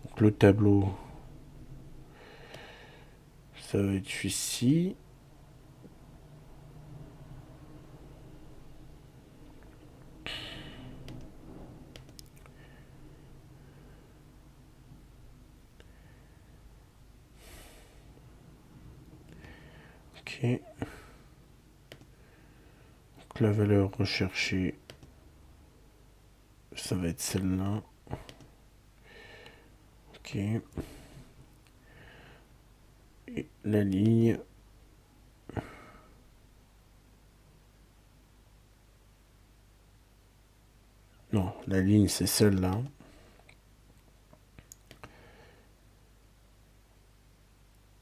S1: Donc, le tableau, ça va être celui-ci. Ok. Donc, la valeur recherchée, ça va être celle-là. Ok. Et la ligne. Non, la ligne c'est celle-là.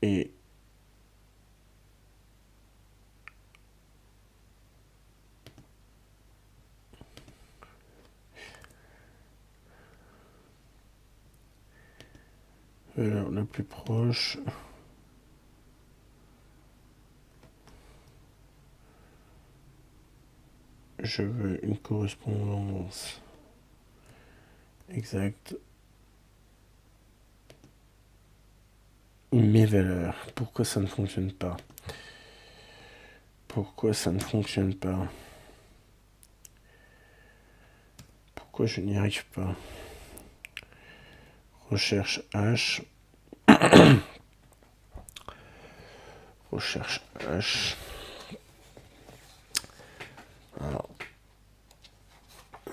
S1: Et valeur la plus proche. Je veux une correspondance exacte. Mes valeurs. Pourquoi ça ne fonctionne pas? Pourquoi ça ne fonctionne pas? Pourquoi je n'y arrive pas? Recherche H. Recherche H. Alors.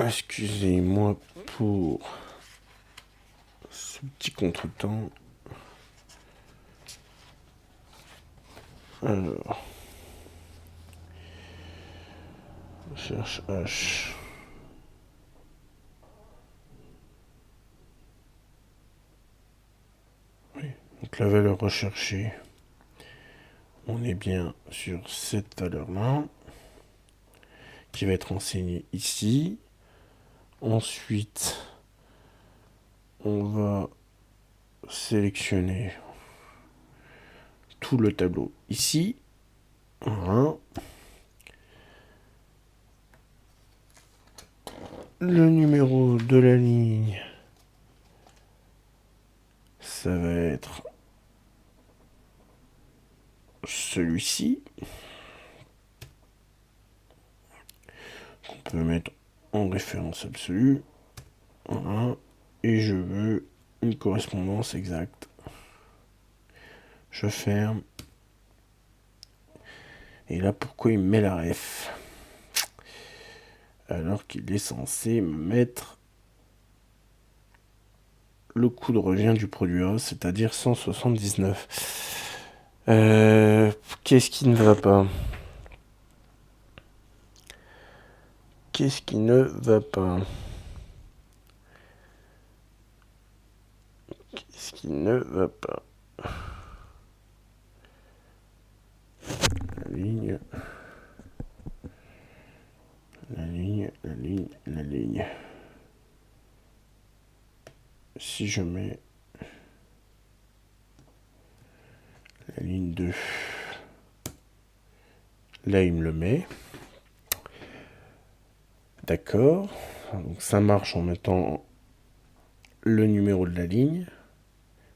S1: Excusez-moi pour ce petit contretemps. Alors, on cherche H. Oui, donc la valeur recherchée, on est bien sur cette valeur-là, qui va être enseignée ici. Ensuite, on va sélectionner tout le tableau ici. Voilà. Le numéro de la ligne, ça va être celui-ci, qu'on peut mettre en référence absolue. Voilà. Et je veux une correspondance exacte. Je ferme. Et là, pourquoi il me met la ref? Alors qu'il est censé me mettre le coût de revient du produit A, c'est-à-dire 179. Qu'est-ce qui ne va pas? Qu'est-ce qui ne va pas? Qu'est-ce qui ne va pas? La ligne. La ligne, la ligne, la ligne. Si je mets la ligne 2, là il me le met. D'accord. Donc ça marche en mettant le numéro de la ligne.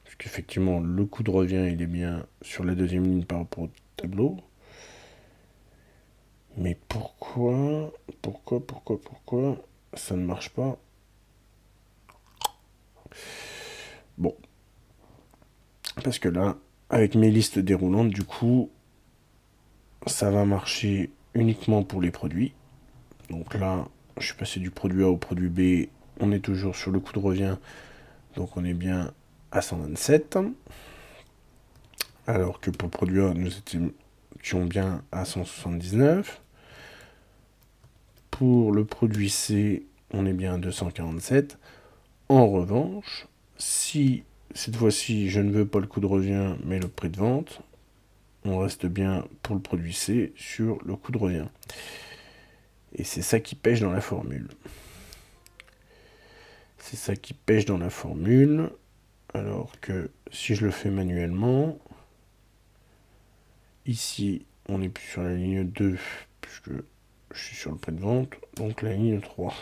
S1: Parce qu'effectivement, le coût de revient, il est bien sur la deuxième ligne par rapport au tableau. Mais pourquoi ça ne marche pas? Bon. Parce que là, avec mes listes déroulantes, du coup, ça va marcher uniquement pour les produits. Donc là, je suis passé du produit A au produit B. On est toujours sur le coût de revient. Donc on est bien à 127. Alors que pour le produit A, nous étions bien à 179. Pour le produit C, on est bien à 247. En revanche, si cette fois-ci, je ne veux pas le coût de revient, mais le prix de vente, on reste bien pour le produit C sur le coût de revient. Et c'est ça qui pêche dans la formule. C'est ça qui pêche dans la formule. Alors que si je le fais manuellement, ici, on n'est plus sur la ligne 2, puisque je suis sur le prix de vente, donc la ligne 3.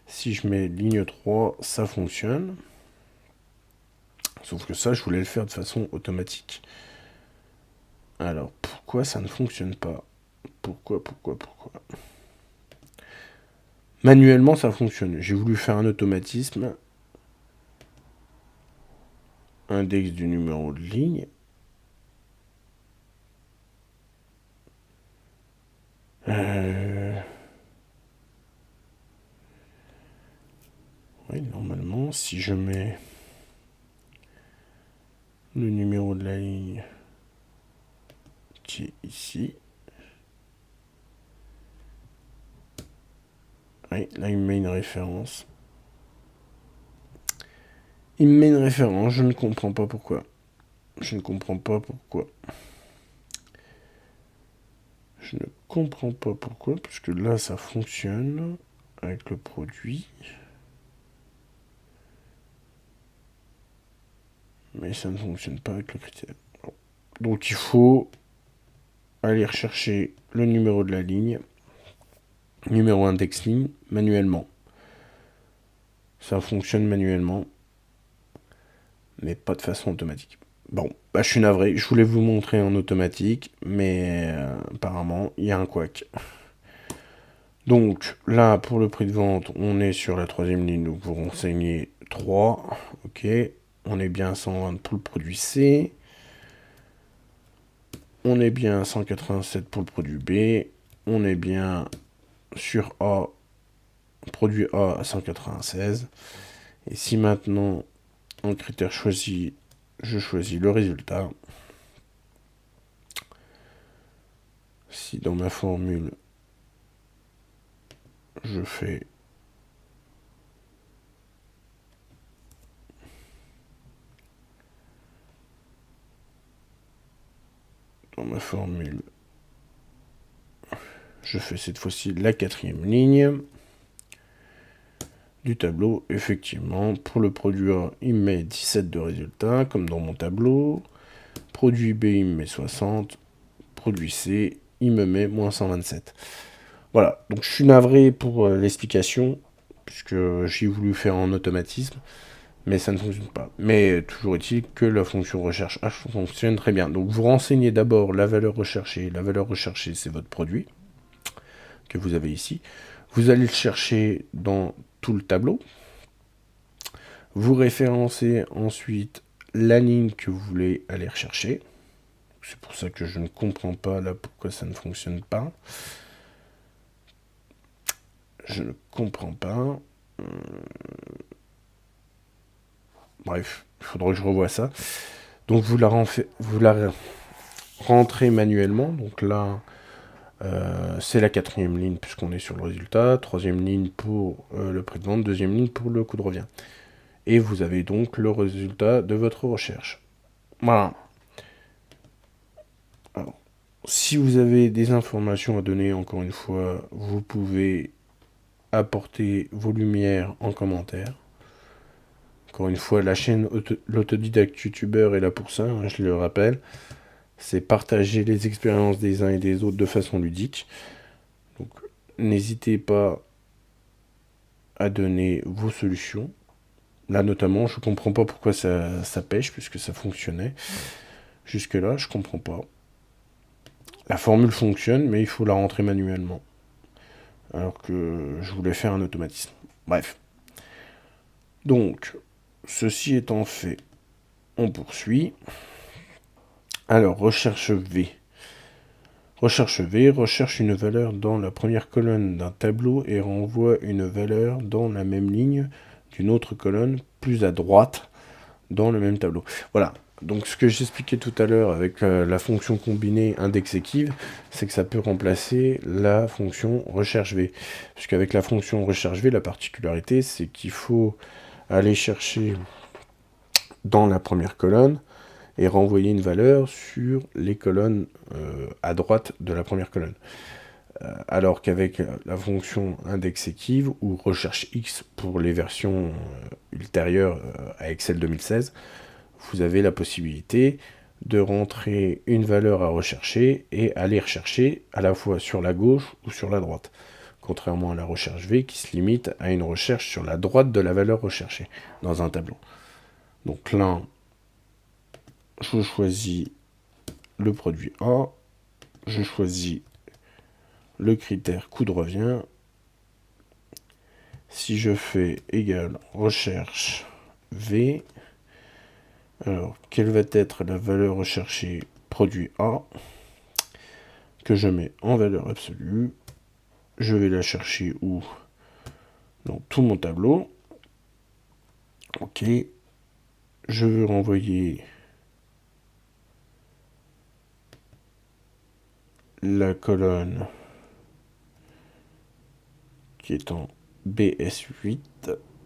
S1: Si je mets ligne 3, ça fonctionne. Sauf que ça, je voulais le faire de façon automatique. Alors, pourquoi ça ne fonctionne pas? Pourquoi? Manuellement, ça fonctionne. J'ai voulu faire un automatisme. Index du numéro de ligne. Oui, normalement, si je mets le numéro de la ligne qui est ici. Oui, là, il me met une référence. Il me met une référence, je ne comprends pas pourquoi. Je ne comprends pas pourquoi. Je ne comprends pas pourquoi, puisque là, ça fonctionne avec le produit. Mais ça ne fonctionne pas avec le critère. Donc, il faut aller rechercher le numéro de la ligne, numéro index ligne, manuellement. Ça fonctionne manuellement, mais pas de façon automatique. Bon, bah, je suis navré, je voulais vous montrer en automatique, mais apparemment, il y a un couac. Donc, là, pour le prix de vente, on est sur la troisième ligne, donc vous renseignez 3, ok. On est bien à 120 pour le produit C. On est bien à 187 pour le produit B. On est bien sur A produit A à 196. Et si maintenant, en critère choisi, je choisis le résultat, si dans ma formule, je fais je fais cette fois-ci la 4e ligne du tableau. Effectivement, pour le produit A, il me met 17 de résultats, comme dans mon tableau. Produit B, il me met 60. Produit C, il me met moins 127. Voilà, donc je suis navré pour l'explication, puisque j'ai voulu faire en automatisme, mais ça ne fonctionne pas. Mais toujours est-il que la fonction recherche H fonctionne très bien. Donc vous renseignez d'abord la valeur recherchée. La valeur recherchée, c'est votre produit, que vous avez ici. Vous allez le chercher dans tout le tableau. Vous référencez ensuite la ligne que vous voulez aller rechercher. C'est pour ça que je ne comprends pas là pourquoi ça ne fonctionne pas. Je ne comprends pas. Bref, il faudra que je revoie ça. Donc vous la rentrez manuellement. Donc là, c'est la 4e ligne puisqu'on est sur le résultat. 3e ligne pour le prix de vente. 2e ligne pour le coût de revient. Et vous avez donc le résultat de votre recherche. Voilà. Alors, si vous avez des informations à donner, encore une fois, vous pouvez apporter vos lumières en commentaire. Encore une fois, la chaîne L'autodidacte youtubeur est là pour ça, hein, je le rappelle. C'est partager les expériences des uns et des autres de façon ludique. Donc, n'hésitez pas à donner vos solutions. Là, notamment, je comprends pas pourquoi ça pêche, puisque ça fonctionnait. Jusque-là, je comprends pas. La formule fonctionne, mais il faut la rentrer manuellement. Alors que je voulais faire un automatisme. Bref. Donc, ceci étant fait, on poursuit. Alors, recherche V. Recherche V recherche une valeur dans la première colonne d'un tableau et renvoie une valeur dans la même ligne d'une autre colonne plus à droite dans le même tableau. Voilà. Donc ce que j'expliquais tout à l'heure avec la fonction combinée index-équive, c'est que ça peut remplacer la fonction recherche V. Puisqu'avec la fonction recherche V, la particularité, c'est qu'il faut aller chercher dans la première colonne et renvoyer une valeur sur les colonnes à droite de la première colonne. Alors qu'avec la fonction index-équive ou recherche X pour les versions ultérieures à Excel 2016, vous avez la possibilité de rentrer une valeur à rechercher et aller rechercher à la fois sur la gauche ou sur la droite. Contrairement à la recherche V qui se limite à une recherche sur la droite de la valeur recherchée dans un tableau. Donc là, je choisis le produit A, je choisis le critère coût de revient. Si je fais égal recherche V, alors quelle va être la valeur recherchée produit A que je mets en valeur absolue. Je vais la chercher où? Dans tout mon tableau. Ok. Je veux renvoyer la colonne qui est en BS8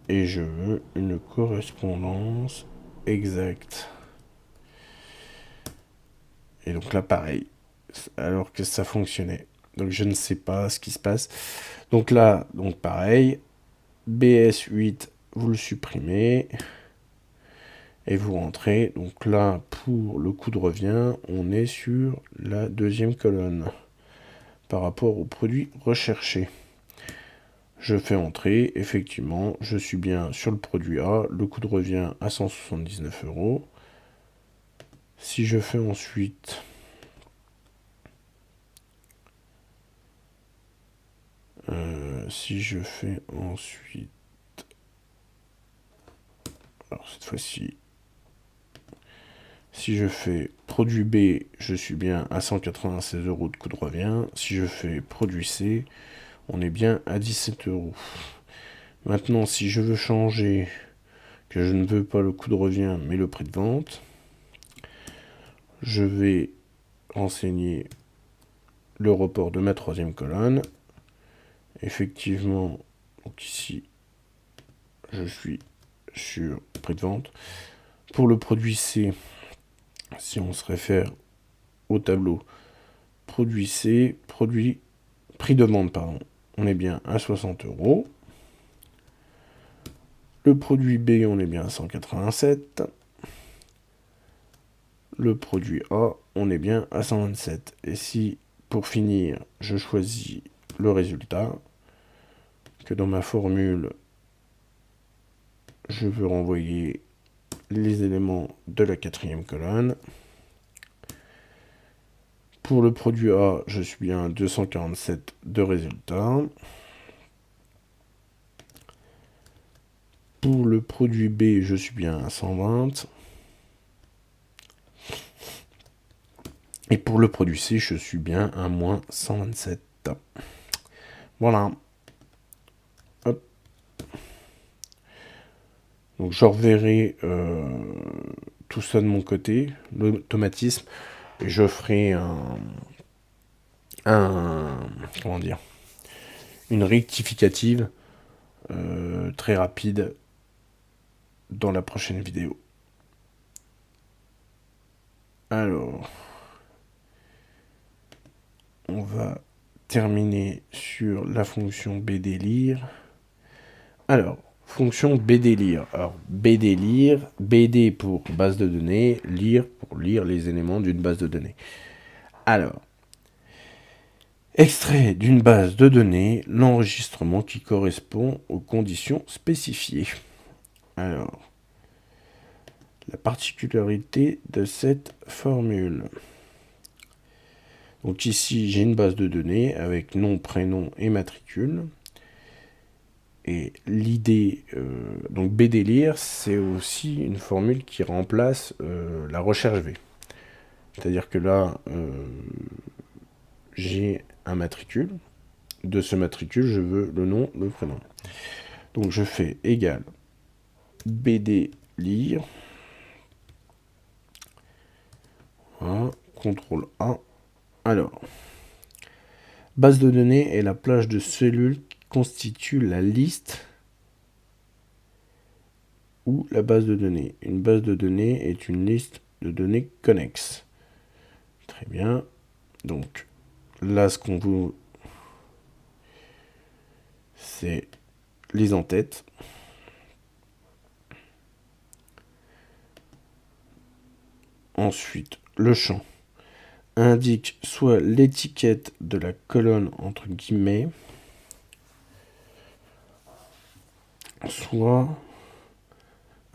S1: et je veux une correspondance exacte. Et donc là, pareil, alors que ça fonctionnait. Donc je ne sais pas ce qui se passe. Donc là, donc pareil, BS8, vous le supprimez et vous rentrez. Donc là, pour le coût de revient, on est sur la 2e colonne par rapport au produit recherché. Je fais entrer, effectivement, je suis bien sur le produit A, le coût de revient à 179 €. Si je fais ensuite alors cette fois-ci, si je fais produit B, je suis bien à 196 € de coût de revient. Si je fais produit C, on est bien à 17 €. Maintenant, si je veux changer, que je ne veux pas le coût de revient, mais le prix de vente, je vais renseigner le report de ma troisième colonne. Effectivement, donc ici, je suis sur prix de vente. Pour le produit C, si on se réfère au tableau produit C, prix de vente, pardon, on est bien à 60 euros. Le produit B, on est bien à 187. Le produit A, on est bien à 127. Et si, pour finir, je choisis le résultat, que dans ma formule, je veux renvoyer les éléments de la quatrième colonne. Pour le produit A, je suis bien à 247 de résultat. Pour le produit B, je suis bien à 120. Et pour le produit C, je suis bien à moins 127. Voilà. Hop. Donc je reverrai tout ça de mon côté, l'automatisme, et je ferai comment dire, une rectificative très rapide dans la prochaine vidéo. Alors, on va terminer sur la fonction bdlire. Alors, fonction bdlire. Alors, bdlire, bd pour base de données, lire pour lire les éléments d'une base de données. Alors, extrait d'une base de données, l'enregistrement qui correspond aux conditions spécifiées. Alors, la particularité de cette formule. Donc ici, j'ai une base de données avec nom, prénom et matricule. Et l'idée, donc bdlire, c'est aussi une formule qui remplace la recherche V. C'est-à-dire que là, j'ai un matricule. De ce matricule, je veux le nom, le prénom. Donc je fais égal bdlire. Voilà, CTRL A. Alors, base de données est la plage de cellules qui constitue la liste ou la base de données. Une base de données est une liste de données connexes. Très bien. Donc, là, ce qu'on veut, c'est les en-têtes. Ensuite, le champ indique soit l'étiquette de la colonne entre guillemets, soit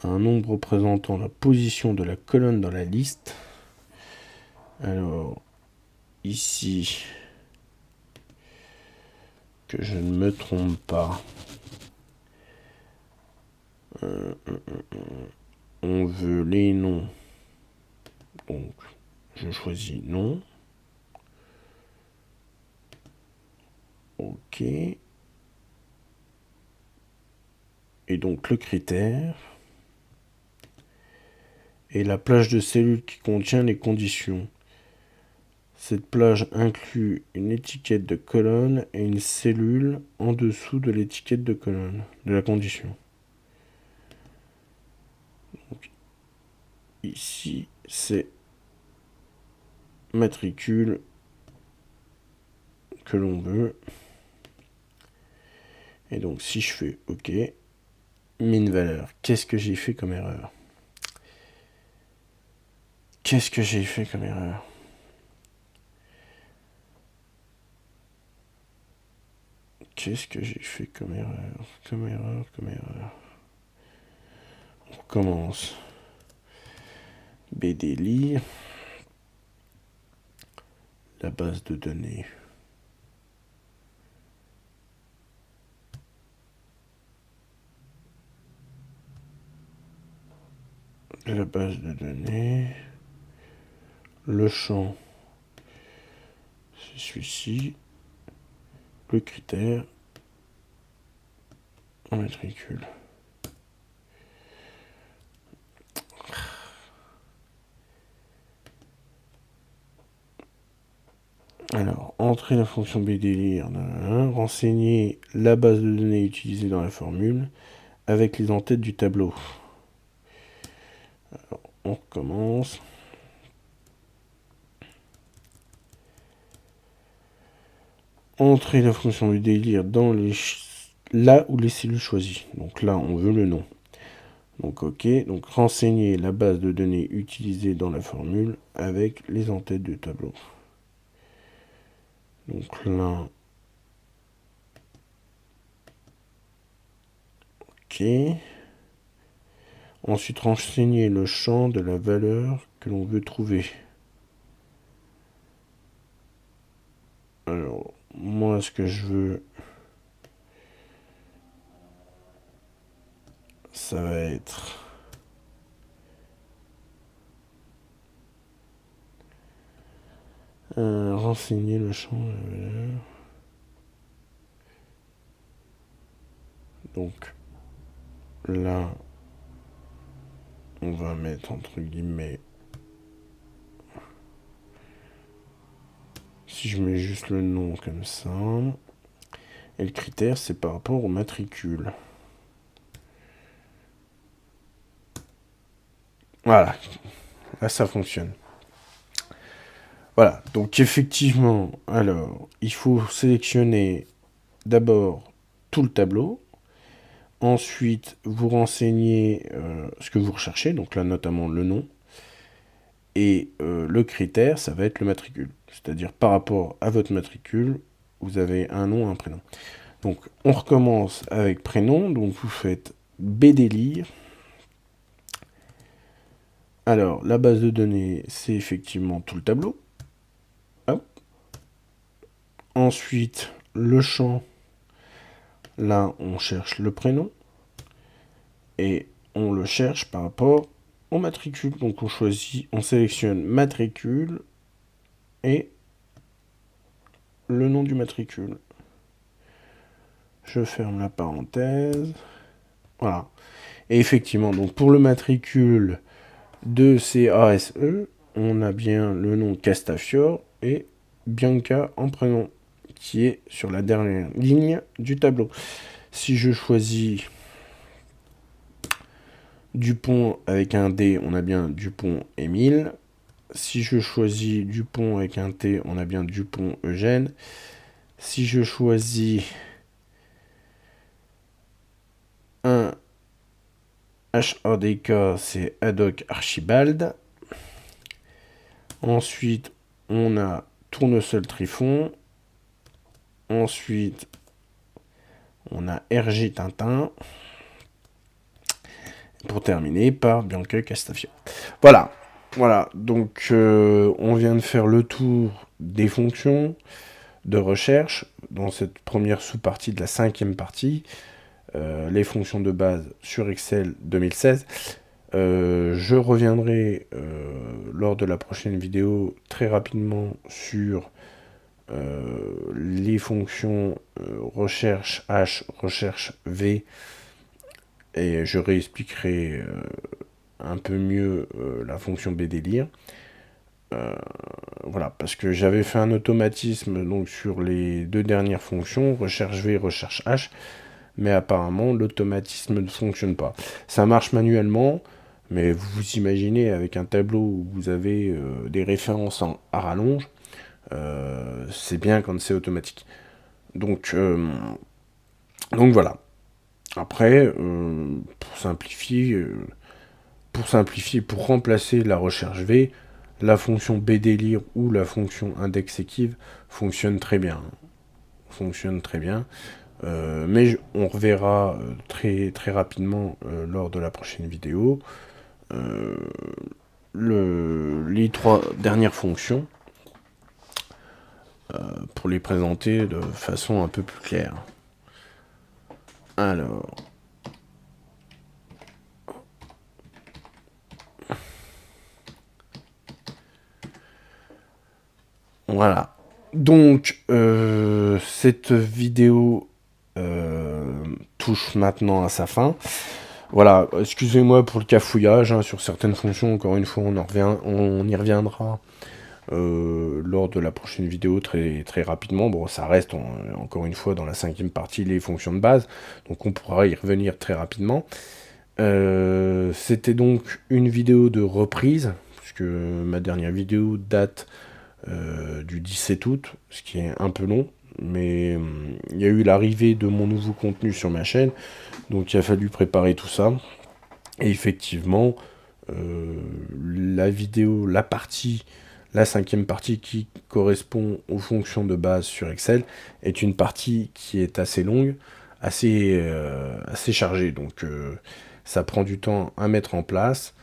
S1: un nombre représentant la position de la colonne dans la liste. Alors, ici, que je ne me trompe pas, on veut les noms. Donc, je choisis nom. OK. Et donc, le critère est la plage de cellules qui contient les conditions. Cette plage inclut une étiquette de colonne et une cellule en dessous de l'étiquette de colonne, de la condition. Donc, ici, c'est matricule que l'on veut. Et donc, si je fais OK, mine valeur, qu'est-ce que j'ai fait comme erreur? Qu'est-ce que j'ai fait comme erreur? Qu'est-ce que j'ai fait comme erreur? Comme erreur. On recommence. bdlire. La base de données. La base de données. Le champ, c'est celui-ci. Le critère, en matricule. Alors, entrer la fonction BDLIR, renseigner la base de données utilisée dans la formule avec les en-têtes du tableau. Alors, on recommence. Entrer la fonction BDLIR dans là où les cellules choisies. Donc là, on veut le nom. Donc OK, donc renseigner la base de données utilisée dans la formule avec les en-têtes du tableau. Donc là, OK. Ensuite, renseigner le champ de la valeur que l'on veut trouver. Alors, moi, ce que je veux, ça va être renseigner le champ de la valeur. Donc, là, on va mettre entre guillemets, si je mets juste le nom comme ça, et le critère, c'est par rapport au matricule. Voilà, là ça fonctionne. Voilà, donc effectivement, alors, il faut sélectionner d'abord tout le tableau. Ensuite, vous renseignez ce que vous recherchez, donc là notamment le nom. Et le critère, ça va être le matricule. C'est-à-dire par rapport à votre matricule, vous avez un nom, un prénom. Donc on recommence avec prénom, donc vous faites BDLIR. Alors la base de données, c'est effectivement tout le tableau. Hop. Ensuite, le champ, là on cherche le prénom. Et on le cherche par rapport au matricule. Donc on choisit, on sélectionne matricule et le nom du matricule. Je ferme la parenthèse. Voilà. Et effectivement, donc pour le matricule de CASE, on a bien le nom Castafiore et Bianca en prénom, qui est sur la dernière ligne du tableau. Si je choisis Dupont avec un D, on a bien Dupont Émile. Si je choisis Dupont avec un T, on a bien Dupont Eugène. Si je choisis un HADK, c'est Haddock Archibald. Ensuite, on a Tournesol Trifon. Ensuite, on a RG Tintin. Pour terminer par Bianca Castafiore. Voilà. Voilà. Donc, on vient de faire le tour des fonctions de recherche dans cette première sous-partie de la 5e partie. Les fonctions de base sur Excel 2016. Je reviendrai lors de la prochaine vidéo très rapidement sur les fonctions recherche H, recherche V, et je réexpliquerai un peu mieux la fonction BDLIR. Voilà, parce que j'avais fait un automatisme donc sur les deux dernières fonctions, recherche V, recherche H, mais apparemment l'automatisme ne fonctionne pas. Ça marche manuellement, mais vous imaginez avec un tableau où vous avez des références à rallonge, c'est bien quand c'est automatique. Donc voilà. Après, pour remplacer la recherche V, la fonction BDLIR ou la fonction indexEquiv fonctionne très bien. Mais on reverra très, très rapidement lors de la prochaine vidéo les 3 dernières fonctions pour les présenter de façon un peu plus claire. Alors, voilà. Donc, cette vidéo touche maintenant à sa fin. Voilà, excusez-moi pour le cafouillage, hein, sur certaines fonctions, encore une fois, on y reviendra lors de la prochaine vidéo très, très rapidement. Bon, ça reste encore une fois dans la 5e partie les fonctions de base, donc on pourra y revenir très rapidement. C'était donc une vidéo de reprise, puisque ma dernière vidéo date du 17 août, ce qui est un peu long, mais il y a eu l'arrivée de mon nouveau contenu sur ma chaîne, donc il a fallu préparer tout ça. Et effectivement, la vidéo, la 5e partie qui correspond aux fonctions de base sur Excel, est une partie qui est assez longue, assez chargée. Donc ça prend du temps à mettre en place.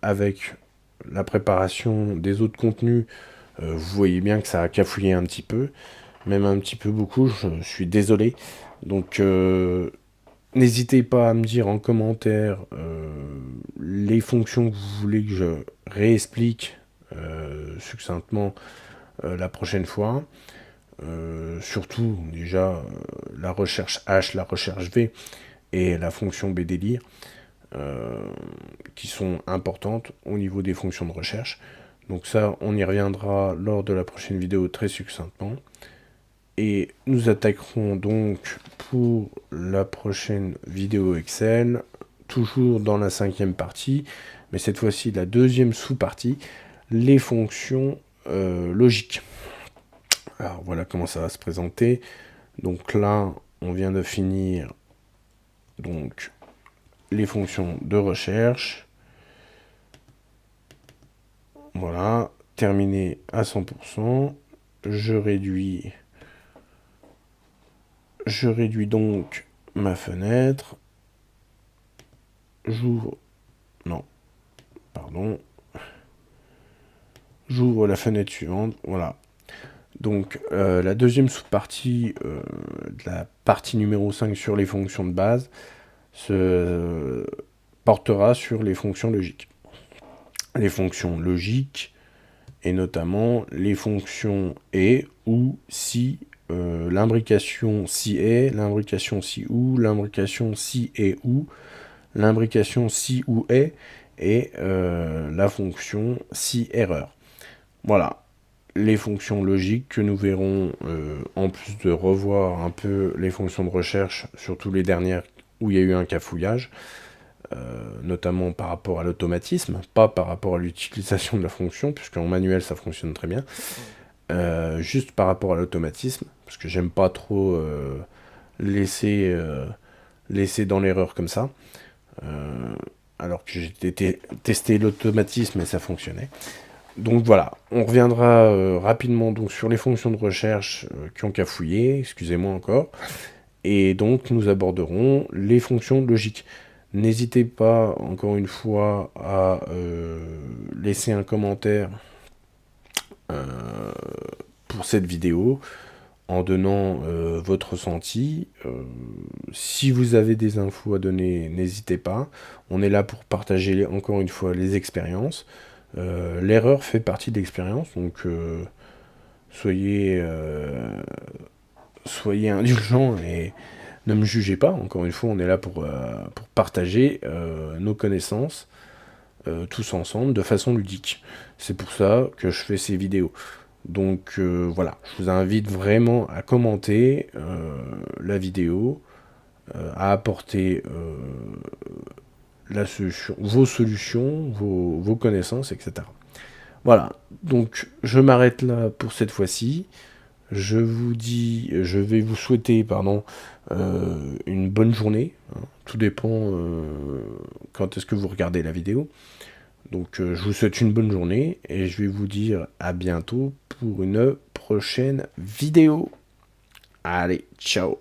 S1: Avec la préparation des autres contenus, vous voyez bien que ça a cafouillé un petit peu, même un petit peu beaucoup, je suis désolé. Donc n'hésitez pas à me dire en commentaire les fonctions que vous voulez que je réexplique succinctement la prochaine fois. Surtout déjà la recherche H, la recherche V et la fonction BDLIR qui sont importantes au niveau des fonctions de recherche. Donc ça, on y reviendra lors de la prochaine vidéo très succinctement. Et nous attaquerons donc pour la prochaine vidéo Excel, toujours dans la 5e partie, mais cette fois-ci la 2e sous-partie, les fonctions logiques. Alors voilà comment ça va se présenter. Donc là, on vient de finir donc les fonctions de recherche. Voilà, terminé à 100%. Je réduis donc ma fenêtre. J'ouvre la fenêtre suivante. Voilà. Donc la 2e sous-partie de la partie numéro 5 sur les fonctions de base se portera sur les fonctions logiques. Les fonctions logiques et notamment les fonctions et, ou, si, l'imbrication si et, l'imbrication si ou, l'imbrication si et ou, l'imbrication si ou est et la fonction si erreur. Voilà, les fonctions logiques que nous verrons en plus de revoir un peu les fonctions de recherche, surtout les dernières où il y a eu un cafouillage, notamment par rapport à l'automatisme, pas par rapport à l'utilisation de la fonction, puisqu'en manuel ça fonctionne très bien, juste par rapport à l'automatisme, parce que j'aime pas trop laisser dans l'erreur comme ça, alors que j'ai testé l'automatisme et ça fonctionnait. Donc voilà, on reviendra rapidement donc sur les fonctions de recherche qui ont cafouillé, excusez-moi encore, et donc nous aborderons les fonctions logiques. N'hésitez pas, encore une fois, à laisser un commentaire pour cette vidéo, en donnant votre ressenti. Si vous avez des infos à donner, n'hésitez pas. On est là pour partager, encore une fois, les expériences. L'erreur fait partie de l'expérience, donc soyez indulgents et ne me jugez pas. Encore une fois, on est là pour partager nos connaissances tous ensemble de façon ludique. C'est pour ça que je fais ces vidéos. Donc voilà, je vous invite vraiment à commenter la vidéo, à apporter vos solutions, vos connaissances, etc. Voilà, donc je m'arrête là pour cette fois-ci. Je vais vous souhaiter, une bonne journée. Hein. Tout dépend quand est-ce que vous regardez la vidéo. Donc je vous souhaite une bonne journée et je vais vous dire à bientôt pour une prochaine vidéo. Allez, ciao!